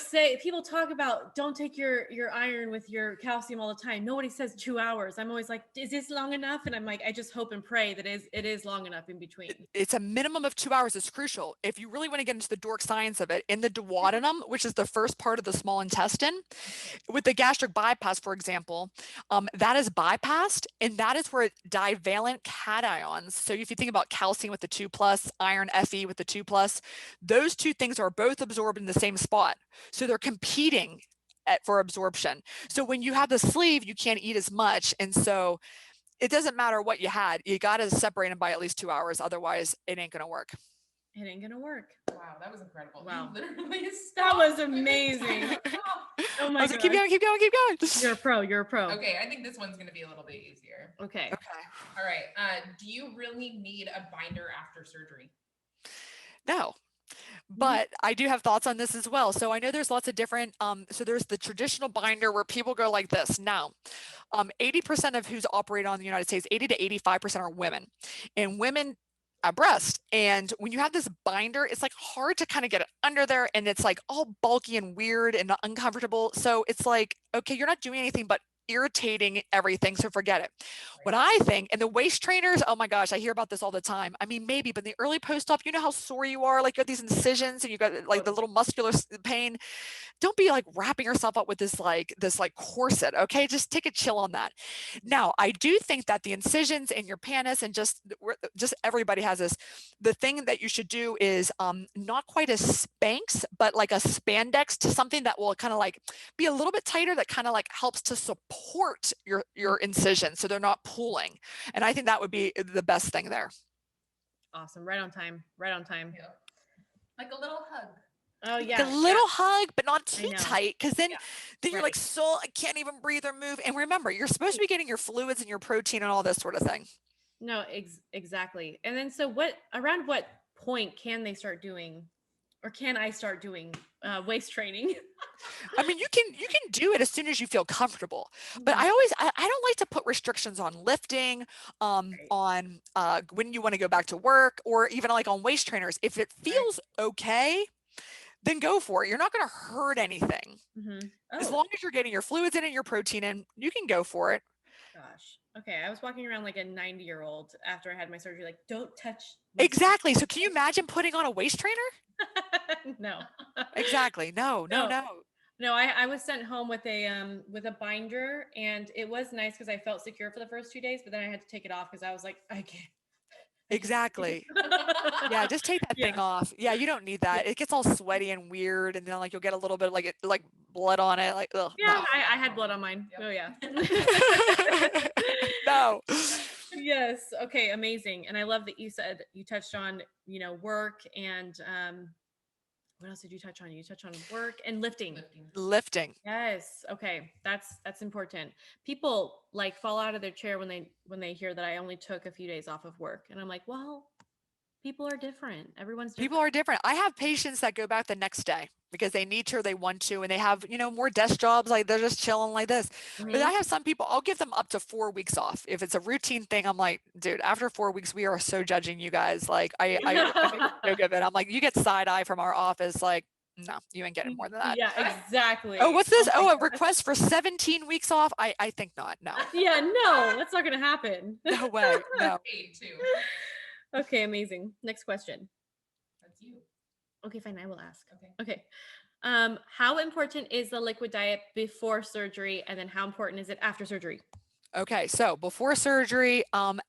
[SPEAKER 1] talk about don't take your iron with your calcium all the time. Nobody says 2 hours. I'm always like, is this long enough? And I'm like, I just hope and pray that it is long enough in between.
[SPEAKER 3] It's a minimum of 2 hours. It's crucial. If you really want to get into the dork science of it, in the duodenum, which is the first part of the small intestine, with the gastric bypass, for example, that is bypassed, and that is where divalent cations. So if you think about calcium with the 2+, iron Fe with the 2+, those 2 things are both absorbed in the same spot. So they're competing for absorption. So when you have the sleeve, you can't eat as much. And so it doesn't matter what you had. You got to separate them by at least 2 hours. Otherwise, it ain't going to work.
[SPEAKER 1] It ain't going to work.
[SPEAKER 2] Wow, that was incredible.
[SPEAKER 1] Wow.
[SPEAKER 2] You literally
[SPEAKER 1] That was amazing. Oh my god.
[SPEAKER 3] Keep going.
[SPEAKER 1] You're a pro. You're a pro.
[SPEAKER 2] Okay, I think this one's going to be a little bit easier.
[SPEAKER 1] Okay.
[SPEAKER 2] All right. Do you really need a binder after surgery?
[SPEAKER 3] No. But I do have thoughts on this as well. So I know there's lots of different, so there's the traditional binder where people go like this. Now, 80% of who's operate on the United States, 80 to 85% are women. And women at breast. And when you have this binder, it's like hard to kind of get it under there, and it's like all bulky and weird and uncomfortable. So it's like, okay, you're not doing anything but irritating everything. So forget it. What I think, and the waist trainers, oh my gosh, I hear about this all the time. I mean, maybe, but in the early post-op, you know how sore you are? Like you got these incisions and you got like the little muscular pain. Don't be like wrapping yourself up with this like corset. Okay. Just take a chill on that. Now, I do think that the incisions in your pannus and just everybody has this, the thing that you should do is not quite a Spanx, but like a spandex to something that will kind of like be a little bit tighter, that kind of like helps to support your incision so they're not pulling. And I think that would be the best thing there.
[SPEAKER 1] Awesome. Right on time. Right on time.
[SPEAKER 2] Yeah. Like a little hug.
[SPEAKER 1] Oh yeah.
[SPEAKER 3] Like a little hug, but not too tight, because then you're like, so I can't even breathe or move. And remember, you're supposed to be getting your fluids and your protein and all this sort of thing.
[SPEAKER 1] No, exactly. And then so around what point can they start doing, or can I start doing waist training?
[SPEAKER 3] I mean, you can do it as soon as you feel comfortable, but I don't like to put restrictions on lifting, on when you want to go back to work, or even like on waist trainers. If it feels okay, then go for it. You're not going to hurt anything. As long as you're getting your fluids in and your protein in, you can go for it.
[SPEAKER 1] Gosh. Okay. I was walking around like a 90-year-old after I had my surgery, like, don't touch.
[SPEAKER 3] Exactly. So can you imagine putting on a waist trainer?
[SPEAKER 1] No.
[SPEAKER 3] Exactly. No.
[SPEAKER 1] No, I was sent home with a binder, and it was nice because I felt secure for the first 2 days, but then I had to take it off because I was like, I can't.
[SPEAKER 3] Exactly. Yeah, just take that thing off. Yeah, you don't need that. It gets all sweaty and weird, and then like you'll get a little bit like blood on it. Like, ugh.
[SPEAKER 1] Yeah, no. I had blood on mine. Yep. Oh yeah.
[SPEAKER 3] No.
[SPEAKER 1] Yes. Okay. Amazing. And I love that you said you touched on work and what else did you touch on? You touched on work and lifting. Yes. Okay. That's important. People like fall out of their chair when they hear that I only took a few days off of work, and I'm like, well, people are different. Everyone's different.
[SPEAKER 3] People are different. I have patients that go back the next day because they need to, or they want to, and they have, more desk jobs. Like they're just chilling like this. But I have some people, I'll give them up to 4 weeks off. If it's a routine thing, I'm like, dude, after 4 weeks, we are so judging you guys. Like I joke of it. I'm like, you get side eye from our office. Like, no, you ain't getting more than that.
[SPEAKER 1] Yeah, exactly.
[SPEAKER 3] Oh, what's this? Oh, a request for 17 weeks off? I think not. No.
[SPEAKER 1] Yeah, no, that's not going to happen.
[SPEAKER 3] No way. No.
[SPEAKER 1] Okay, amazing. Next question.
[SPEAKER 2] That's you.
[SPEAKER 1] Okay, fine. I will ask. Okay. How important is the liquid diet before surgery, and then how important is it after surgery?
[SPEAKER 3] Okay, so before surgery,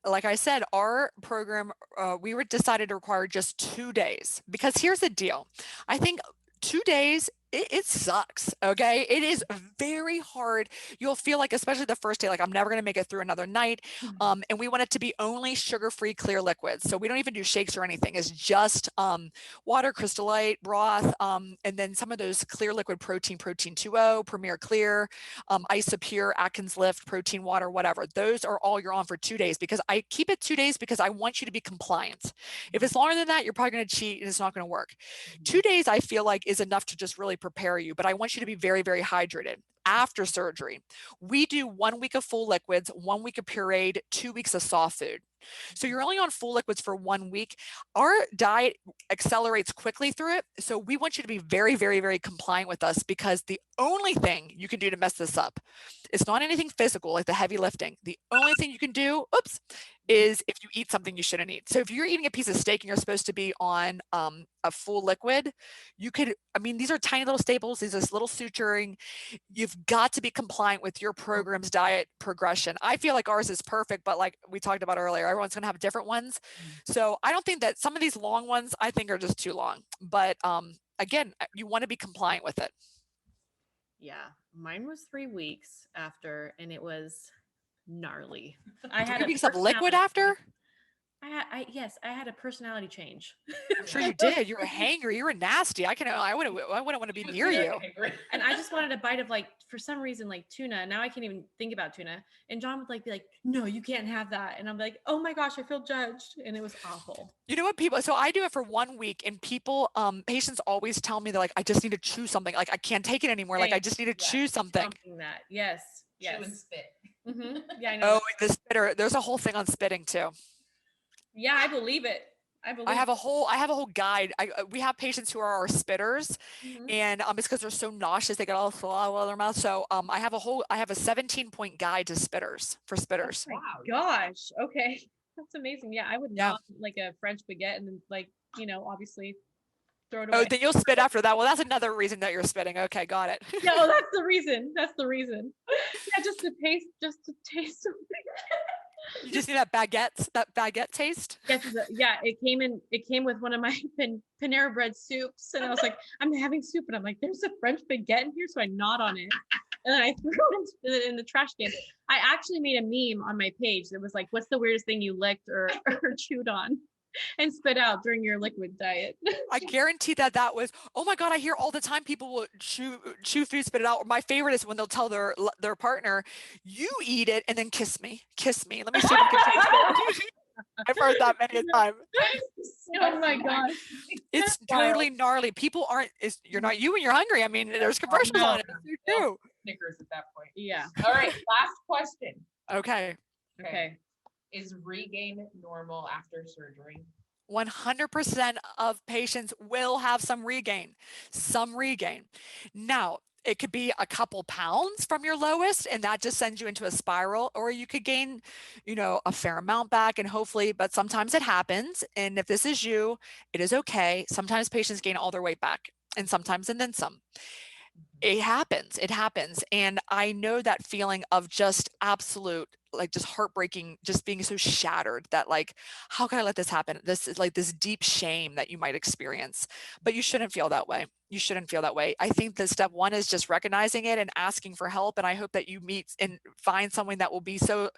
[SPEAKER 3] like I said, our program, we were decided to require just 2 days, because here's the deal. I think 2 days, it sucks. Okay. It is very hard. You'll feel like, especially the first day, like I'm never going to make it through another night. And we want it to be only sugar-free clear liquids. So we don't even do shakes or anything. It's just water, Crystal Light, broth, and then some of those clear liquid protein 2O, Premier Clear, Isopure, Atkins Lift, protein water, whatever. Those are all you're on for 2 days, because I keep it 2 days because I want you to be compliant. If it's longer than that, you're probably going to cheat and it's not going to work. 2 days, I feel like, is enough to just really prepare you, but I want you to be very, very hydrated. After surgery, we do 1 week of full liquids, 1 week of pureed, 2 weeks of soft food. So you're only on full liquids for 1 week. Our diet accelerates quickly through it. So we want you to be very, very, very compliant with us, because the only thing you can do to mess this up, it's not anything physical like the heavy lifting. The only thing you can do, is if you eat something you shouldn't eat. So if you're eating a piece of steak and you're supposed to be on a full liquid, you could, these are tiny little staples. These are little suturing. You've got to be compliant with your program's diet progression. I feel like ours is perfect, but like we talked about earlier, everyone's going to have different ones. So I don't think that some of these long ones, I think, are just too long. But again, you want to be compliant with it.
[SPEAKER 1] Yeah, mine was 3 weeks after, and it was gnarly. I had
[SPEAKER 3] 3 weeks of liquid after?
[SPEAKER 1] I had a personality change.
[SPEAKER 3] I'm sure you did. You're a hanger. You were nasty. I wouldn't want to be near you.
[SPEAKER 1] And I just wanted a bite of, like, for some reason, like tuna. Now I can't even think about tuna. And John would be like, no, you can't have that. And I'm like, oh my gosh, I feel judged. And it was awful.
[SPEAKER 3] You know what, so I do it for 1 week, and people, patients always tell me, they're like, I just need to chew something. Like, I can't take it anymore. Like, I just need to chew something.
[SPEAKER 1] Yes.
[SPEAKER 2] Chew and spit.
[SPEAKER 1] Mm-hmm. Yeah, I know.
[SPEAKER 3] Oh, the spitter. There's a whole thing on spitting too.
[SPEAKER 1] Yeah, I believe it. I
[SPEAKER 3] I
[SPEAKER 1] believe.
[SPEAKER 3] have a whole guide. We have patients who are our spitters,
[SPEAKER 1] Mhm.
[SPEAKER 3] and it's because they're so nauseous they get all all in their mouth. So I have a 17-point guide to spitters for
[SPEAKER 1] Oh
[SPEAKER 3] spitters.
[SPEAKER 1] my
[SPEAKER 2] Wow.
[SPEAKER 1] gosh. Okay. That's amazing. Yeah, I would
[SPEAKER 3] Yeah.
[SPEAKER 1] not like a French baguette and then like, obviously throw it
[SPEAKER 3] Oh,
[SPEAKER 1] away.
[SPEAKER 3] then you'll spit after that. Well, that's another reason that you're spitting. Okay, got it.
[SPEAKER 1] Yeah, oh, that's the reason. That's the reason. Yeah, just to taste something.
[SPEAKER 3] You just need that baguette taste.
[SPEAKER 1] Yes, yeah, it came with one of my Panera Bread soups, and I was like, I'm having soup, and I'm like, there's a French baguette in here, so I gnawed on it, and then I threw it in the trash can. I actually made a meme on my page that was like, what's the weirdest thing you licked or or chewed on and spit out during your liquid diet?
[SPEAKER 3] I guarantee that was, oh my God, I hear all the time people will chew food, spit it out. My favorite is when they'll tell their partner, you eat it and then kiss me. Kiss me. Let me see if I can taste it. I've heard that many a time.
[SPEAKER 1] Oh my gosh.
[SPEAKER 3] It's
[SPEAKER 1] Wild.
[SPEAKER 3] totally gnarly. People aren't, you're not you when you're hungry. I mean, there's commercials on it. It's true.
[SPEAKER 2] Snickers at that point.
[SPEAKER 1] Yeah.
[SPEAKER 2] All right, last question.
[SPEAKER 3] Okay.
[SPEAKER 1] Okay.
[SPEAKER 2] Is regain normal after surgery?
[SPEAKER 3] 100% of patients will have some regain. Now, it could be a couple pounds from your lowest, and that just sends you into a spiral, or you could gain, a fair amount back, and hopefully, but sometimes it happens. And if this is you, it is okay. Sometimes patients gain all their weight back, and sometimes and then some. It happens. And I know that feeling of just absolute, like just heartbreaking, just being so shattered that like, how can I let this happen? This is like this deep shame that you might experience, but you shouldn't feel that way. You shouldn't feel that way. I think that step one is just recognizing it and asking for help. And I hope that you meet and find someone that will be so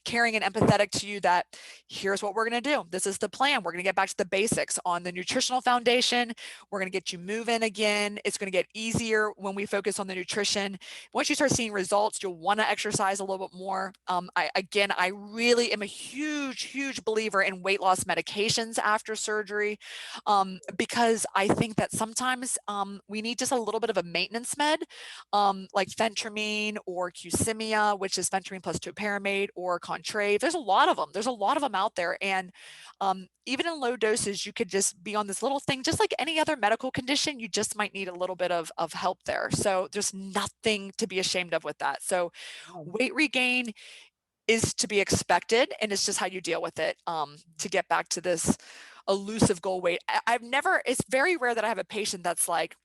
[SPEAKER 3] caring and empathetic to you that here's what we're going to do. This is the plan. We're going to get back to the basics on the nutritional foundation. We're going to get you moving again. It's going to get easier when we focus on the nutrition. Once you start seeing results, you'll want to exercise a little bit more. I really am a huge believer in weight loss medications after surgery, because I think that sometimes we need just a little bit of a maintenance med, like phentermine or Qsimia, which is phentermine plus topiramate, or Contrave. There's a lot of them. There's a lot of them out there. And even in low doses, you could just be on this little thing, just like any other medical condition. You just might need a little bit of help there. So there's nothing to be ashamed of with that. So weight regain is to be expected, and it's just how you deal with it to get back to this elusive goal weight. It's very rare that I have a patient that's like,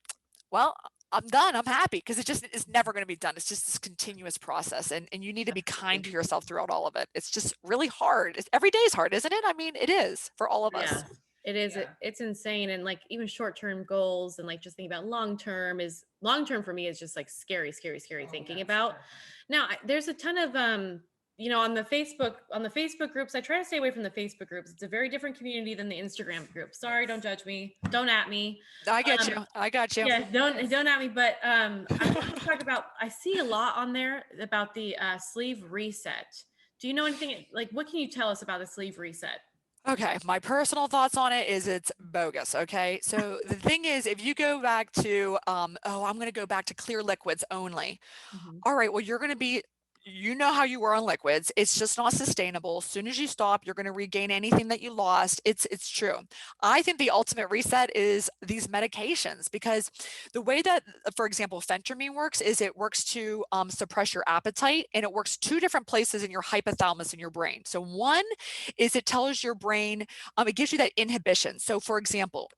[SPEAKER 3] well, I'm done, I'm happy, because it just is never going to be done. It's just this continuous process, and you need to be kind to yourself throughout all of it. It's just really hard. Every day is hard, isn't it? I mean, it is for all of us.
[SPEAKER 1] Yeah, it is.
[SPEAKER 2] Yeah.
[SPEAKER 1] It's insane. And like even short-term goals and like just thinking about long-term for me is just like scary thinking about. Now, there's a ton of on the Facebook groups. I try to stay away from the Facebook groups. It's a very different community than the Instagram group. Sorry, don't judge me. Don't at me.
[SPEAKER 3] I get you. I got you.
[SPEAKER 1] Yeah, don't at me. But I want to talk about. I see a lot on there about the sleeve reset. Do you know anything? Like, what can you tell us about the sleeve reset?
[SPEAKER 3] Okay, my personal thoughts on it is it's bogus. Okay, so the thing is, if you go back to, I'm going to go back to clear liquids only. All right, well, you're going to be, how you were on liquids. It's just not sustainable. As soon as you stop, you're going to regain anything that you lost. It's true. I think the ultimate reset is these medications, because the way that, for example, phentermine works is it works to suppress your appetite, and it works two different places in your hypothalamus in your brain. So one is it tells your brain, it gives you that inhibition. So for example,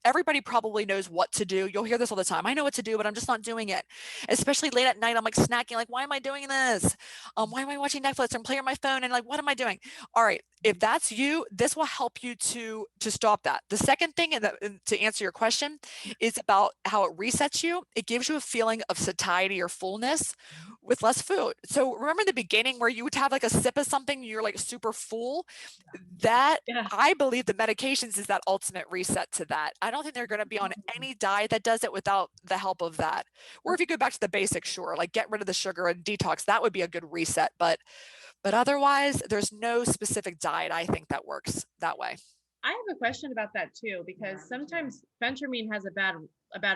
[SPEAKER 3] everybody probably knows what to do. You'll hear this all the time. I know what to do, but I'm just not doing it. Especially late at night, I'm like snacking, like, why am I doing this? Why am I watching Netflix? I'm playing on my phone, and like, what am I doing? All right, if that's you, this will help you to stop that. The second thing, and to answer your question, is about how it resets you. It gives you a feeling of satiety or fullness with less food. So remember in the beginning where you would have like a sip of something, you're like super full? That, I believe the medications is that ultimate reset to that. I don't think they're going to be on any diet that does it without the help of that. Or if you go back to the basics, sure, like get rid of the sugar and detox, that would be a good reset. But otherwise, there's no specific diet, I think, that works that way.
[SPEAKER 1] I have a question about that too, because sometimes phentermine has a bad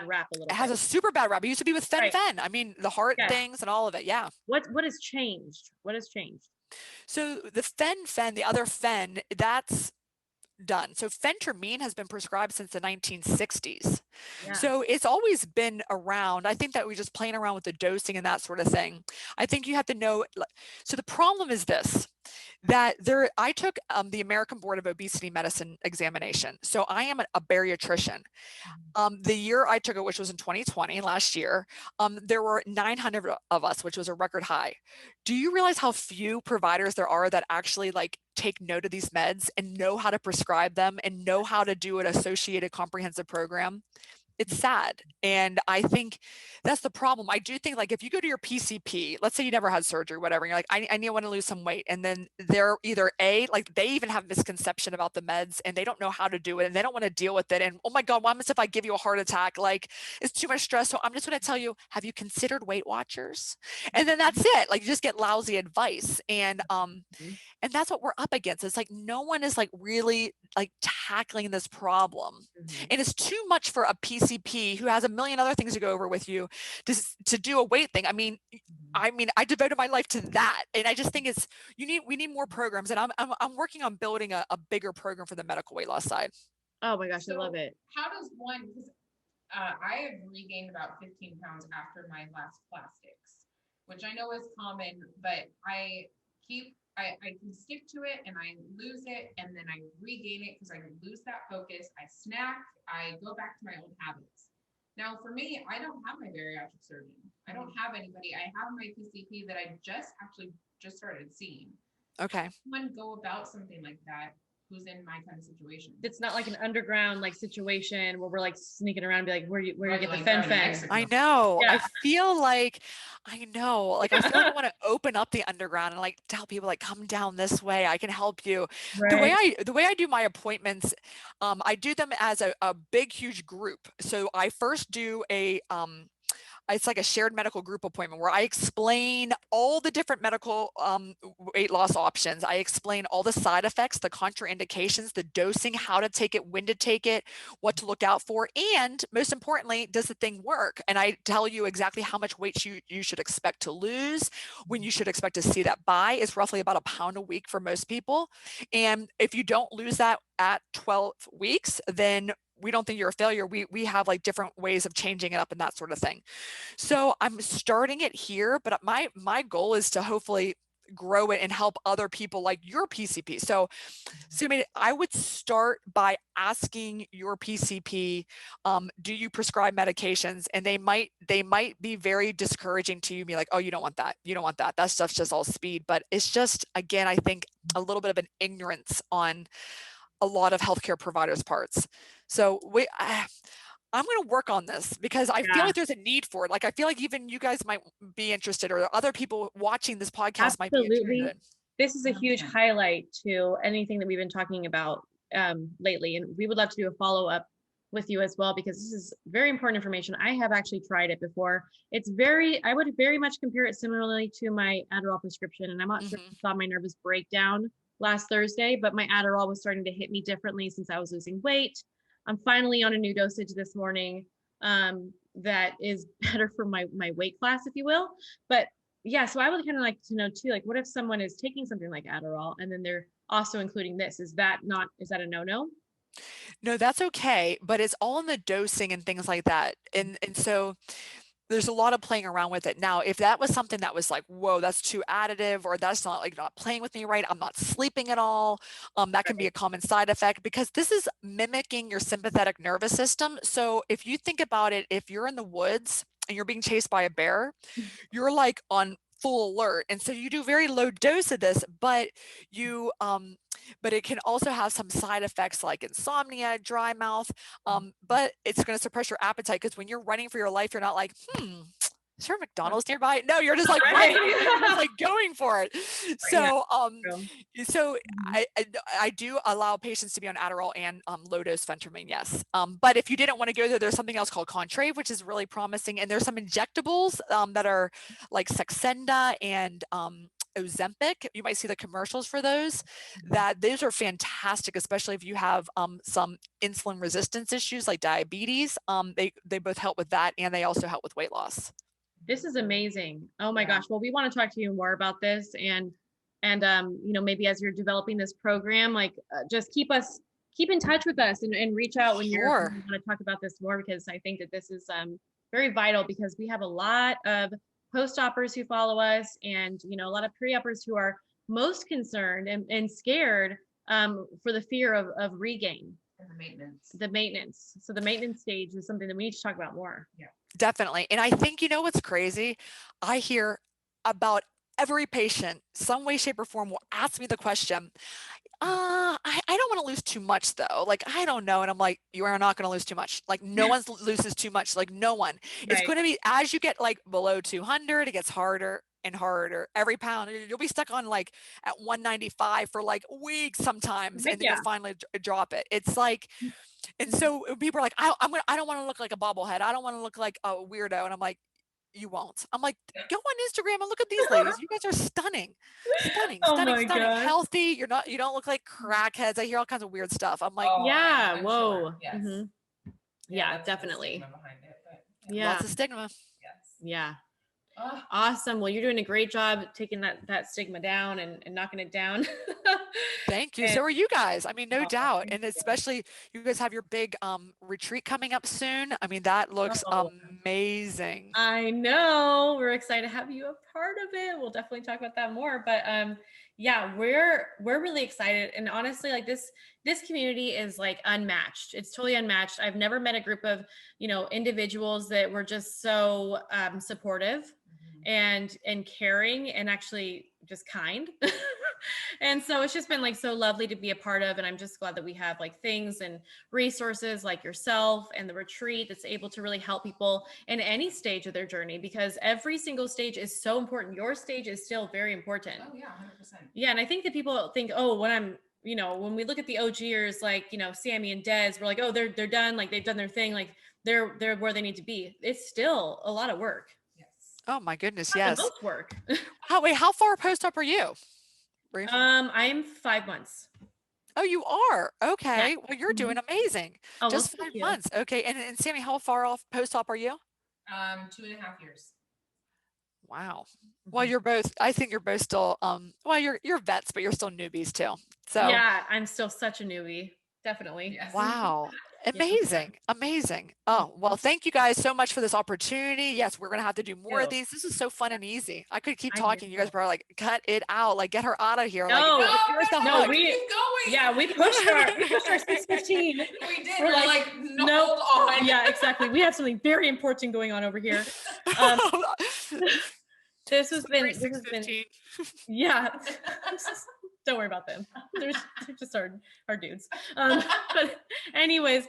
[SPEAKER 1] rap a little
[SPEAKER 3] It has a super bad rap. It used to be with fen. I mean, the heart things and all of it. Yeah.
[SPEAKER 1] What has changed? What has changed?
[SPEAKER 3] So the fen, the other fen, that's done. So phentermine has been prescribed since the 1960s.
[SPEAKER 1] Yeah.
[SPEAKER 3] So it's always been around. I think that we're just playing around with the dosing and that sort of thing. I think you have to know. So the problem is this, that I took the American Board of Obesity Medicine examination. So I am a bariatrician. The year I took it, which was in 2020, last year, there were 900 of us, which was a record high. Do you realize how few providers there are that actually like take note of these meds and know how to prescribe them and know how to do an associated comprehensive program? It's sad. And I think that's the problem. I do think like if you go to your PCP, let's say you never had surgery, whatever, and you're like, I want to lose some weight. And then they're either like they even have misconception about the meds and they don't know how to do it and they don't want to deal with it. And oh my God, what happens if I give you a heart attack? Like it's too much stress. So I'm just going to tell you, have you considered Weight Watchers? And then that's it. Like you just get lousy advice. And that's what we're up against. It's like no one is like really like tackling this problem. And it's too much for a PCP who has a million other things to go over with you to do a weight thing. I mean, I devoted my life to that. And I just think we need more programs. And I'm working on building a bigger program for the medical weight loss side.
[SPEAKER 1] Oh my gosh, I love it.
[SPEAKER 2] How does one, because I have regained about 15 pounds after my last plastics, which I know is common, but I can stick to it and I lose it and then I regain it because I lose that focus. I snack, I go back to my old habits. Now for me, I don't have my bariatric surgeon. I don't have anybody. I have my PCP that I just started seeing.
[SPEAKER 3] Okay.
[SPEAKER 2] Someone go about something like that who's in my kind of situation.
[SPEAKER 1] It's not like an underground like situation where we're like sneaking around and be like, where you get
[SPEAKER 2] like
[SPEAKER 1] the fen.
[SPEAKER 3] I know.
[SPEAKER 1] Yeah.
[SPEAKER 3] I feel like I want to open up the underground and like tell people like come down this way. I can help you.
[SPEAKER 1] Right.
[SPEAKER 3] The way I do my appointments, I do them as a big, huge group. So I first do it's like a shared medical group appointment where I explain all the different medical weight loss options. I explain all the side effects, the contraindications, the dosing, how to take it, when to take it, what to look out for, and most importantly, does the thing work? And I tell you exactly how much weight you should expect to lose, when you should expect to see that by. It's roughly about 1 pound a week for most people. And if you don't lose that at 12 weeks, then we don't think you're a failure. We have like different ways of changing it up and that sort of thing. So I'm starting it here, but my goal is to hopefully grow it and help other people like your PCP. So I would start by asking your PCP, do you prescribe medications? And they might be very discouraging to you, be like, oh, you don't want that. You don't want that. That stuff's just all speed. But it's just, again, I think a little bit of an ignorance on a lot of healthcare providers' parts. So I'm going to work on this because I feel like there's a need for it. Like I feel like even you guys might be interested, or other people watching this podcast might be interested.
[SPEAKER 1] This is a huge highlight to anything that we've been talking about lately, and we would love to do a follow-up with you as well, because this is very important information. I have actually tried it before. I would very much compare it similarly to my Adderall prescription, and I'm not sure if you saw my nervous breakdown last Thursday, but my Adderall was starting to hit me differently since I was losing weight. I'm finally on a new dosage this morning that is better for my weight class, if you will. But yeah, so I would kind of like to know too, like what if someone is taking something like Adderall and then they're also including this? Is that a no-no?
[SPEAKER 3] No, that's okay, but it's all in the dosing and things like that. And so there's a lot of playing around with it. Now, if that was something that was like, whoa, that's too additive, or that's not playing with me right, I'm not sleeping at all, that can be a common side effect, because this is mimicking your sympathetic nervous system. So if you think about it, if you're in the woods and you're being chased by a bear, you're like on full alert. And so you do very low dose of this, but but it can also have some side effects like insomnia, dry mouth, but it's going to suppress your appetite, because when you're running for your life, you're not like, is there a McDonald's nearby? No, you're just like running, you're just like going for it. So, so I do allow patients to be on Adderall and low dose phentermine, yes. But if you didn't want to go there, there's something else called Contrave, which is really promising, and there's some injectables that are like Saxenda and Ozempic. You might see the commercials for those. Those are fantastic, especially if you have some insulin resistance issues like diabetes. They both help with that, and they also help with weight loss.
[SPEAKER 1] This is amazing. Oh my gosh. Well, we want to talk to you more about this, and maybe as you're developing this program, like just keep us keep in touch with us and reach out when you
[SPEAKER 3] Sure.
[SPEAKER 1] want to talk about this more, because I think that this is very vital, because we have a lot of post-oppers who follow us, and a lot of pre-uppers who are most concerned and scared for the fear of regain.
[SPEAKER 2] And the maintenance.
[SPEAKER 1] So the maintenance stage is something that we need to talk about more.
[SPEAKER 2] Yeah.
[SPEAKER 3] Definitely. And I think, what's crazy? I hear about every patient, some way, shape, or form, will ask me the question, I don't want to lose too much though. Like, I don't know. And I'm like, you are not going to lose too much. Like, no one loses too much. Like, no one. It's
[SPEAKER 1] Right.
[SPEAKER 3] going to be, as you get like below 200, it gets harder and harder every pound. You'll be stuck on like at 195 for like weeks sometimes,
[SPEAKER 1] Heck
[SPEAKER 3] and then
[SPEAKER 1] yeah.
[SPEAKER 3] you'll finally drop it. It's like, and so people are like, I don't want to look like a bobblehead. I don't want to look like a weirdo. And I'm like, you won't. I'm like, go on Instagram and look at these ladies. You guys are stunning, stunning,
[SPEAKER 1] Oh
[SPEAKER 3] stunning,
[SPEAKER 1] my
[SPEAKER 3] stunning,
[SPEAKER 1] gosh.
[SPEAKER 3] healthy. You don't look like crackheads. I hear all kinds of weird stuff. I'm like,
[SPEAKER 2] Oh,
[SPEAKER 1] Yeah.
[SPEAKER 2] I'm
[SPEAKER 1] Whoa.
[SPEAKER 2] sure. Yes.
[SPEAKER 1] Mhm.
[SPEAKER 2] Yeah,
[SPEAKER 1] Yeah,
[SPEAKER 2] that's the
[SPEAKER 1] definitely.
[SPEAKER 2] stigma behind it, but
[SPEAKER 1] Yeah.
[SPEAKER 3] lots of stigma.
[SPEAKER 2] yes.
[SPEAKER 1] Yeah.
[SPEAKER 2] Oh,
[SPEAKER 1] Awesome. Well, you're doing a great job taking that stigma down and knocking it down.
[SPEAKER 3] Thank you.
[SPEAKER 1] And-
[SPEAKER 3] So are you guys. I mean, no
[SPEAKER 1] Oh,
[SPEAKER 3] doubt.
[SPEAKER 1] thank
[SPEAKER 3] And
[SPEAKER 1] you.
[SPEAKER 3] especially you guys have your big retreat coming up soon. I mean, that looks
[SPEAKER 1] Oh,
[SPEAKER 3] amazing.
[SPEAKER 1] I know. We're excited to have you a part of it. We'll definitely talk about that more. But yeah, we're really excited. And honestly, like this community is like unmatched. It's totally unmatched. I've never met a group of, individuals that were just so supportive and caring, and actually just kind. And so it's just been like so lovely to be a part of. And I'm just glad that we have like things and resources like yourself and the retreat that's able to really help people in any stage of their journey, because every single stage is so important. Your stage is still very important.
[SPEAKER 2] Oh yeah, 100%.
[SPEAKER 1] Yeah. And I think that people think, oh, when we look at the OGers, like, Sammy and Des, we're like, oh, they're done. Like they've done their thing. Like they're where they need to be. It's still a lot of work.
[SPEAKER 2] Yes.
[SPEAKER 3] Oh my goodness.
[SPEAKER 1] The
[SPEAKER 3] Yes.
[SPEAKER 1] most work.
[SPEAKER 3] How far post-op are you? Bre?
[SPEAKER 1] I'm 5 months.
[SPEAKER 3] Oh, you are?
[SPEAKER 1] Yeah.
[SPEAKER 3] Okay. Well, you're doing amazing.
[SPEAKER 1] Oh, well,
[SPEAKER 3] Just
[SPEAKER 1] thank
[SPEAKER 3] 5
[SPEAKER 1] you.
[SPEAKER 3] months. Okay. And Sammy, how far off post-op are you?
[SPEAKER 2] 2.5 years.
[SPEAKER 3] Wow. Well, I think you're both still, well, you're vets, but you're still newbies too. So,
[SPEAKER 1] Yeah, I'm still such a newbie. Definitely.
[SPEAKER 2] Yes.
[SPEAKER 3] wow.
[SPEAKER 1] Yeah.
[SPEAKER 3] Amazing. Amazing. Oh, well, thank you guys so much for this opportunity. Yes, we're going to have to do more of these. This is so fun and easy. I could keep
[SPEAKER 1] I
[SPEAKER 3] talking. You guys
[SPEAKER 1] know.
[SPEAKER 3] probably like, cut it out. Like, get her out of here.
[SPEAKER 1] No,
[SPEAKER 3] Like,
[SPEAKER 1] no,
[SPEAKER 3] give us a
[SPEAKER 1] no,
[SPEAKER 3] hug.
[SPEAKER 1] we-
[SPEAKER 2] keep going.
[SPEAKER 1] Yeah, we pushed our 6:15.
[SPEAKER 2] We did.
[SPEAKER 1] We're
[SPEAKER 2] We're
[SPEAKER 1] like,
[SPEAKER 2] like, no,
[SPEAKER 1] nope.
[SPEAKER 2] hold on.
[SPEAKER 1] Yeah, exactly. We have something very important going on over here. Um, this has been
[SPEAKER 3] 6:15.
[SPEAKER 1] yeah. Don't worry about them. They're just our dudes. But anyways,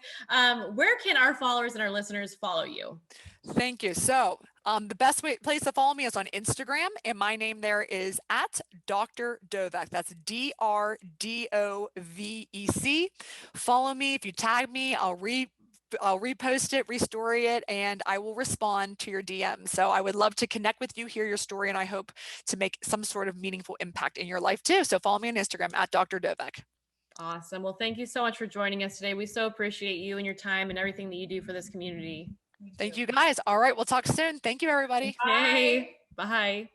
[SPEAKER 1] where can our followers and our listeners follow you?
[SPEAKER 3] Thank you. So the best place to follow me is on Instagram, and my name there is at Dr. Dovec. That's DRDOVEC. Follow me. If you tag me, I'll repost it, restory it, and I will respond to your DM. So I would love to connect with you, hear your story, and I hope to make some sort of meaningful impact in your life too. So follow me on Instagram at Dr. Dovec.
[SPEAKER 1] Awesome. Well, thank you so much for joining us today. We so appreciate you and your time and everything that you do for this community.
[SPEAKER 3] Thank you guys. All right, we'll talk soon. Thank you, everybody.
[SPEAKER 1] Okay. Bye.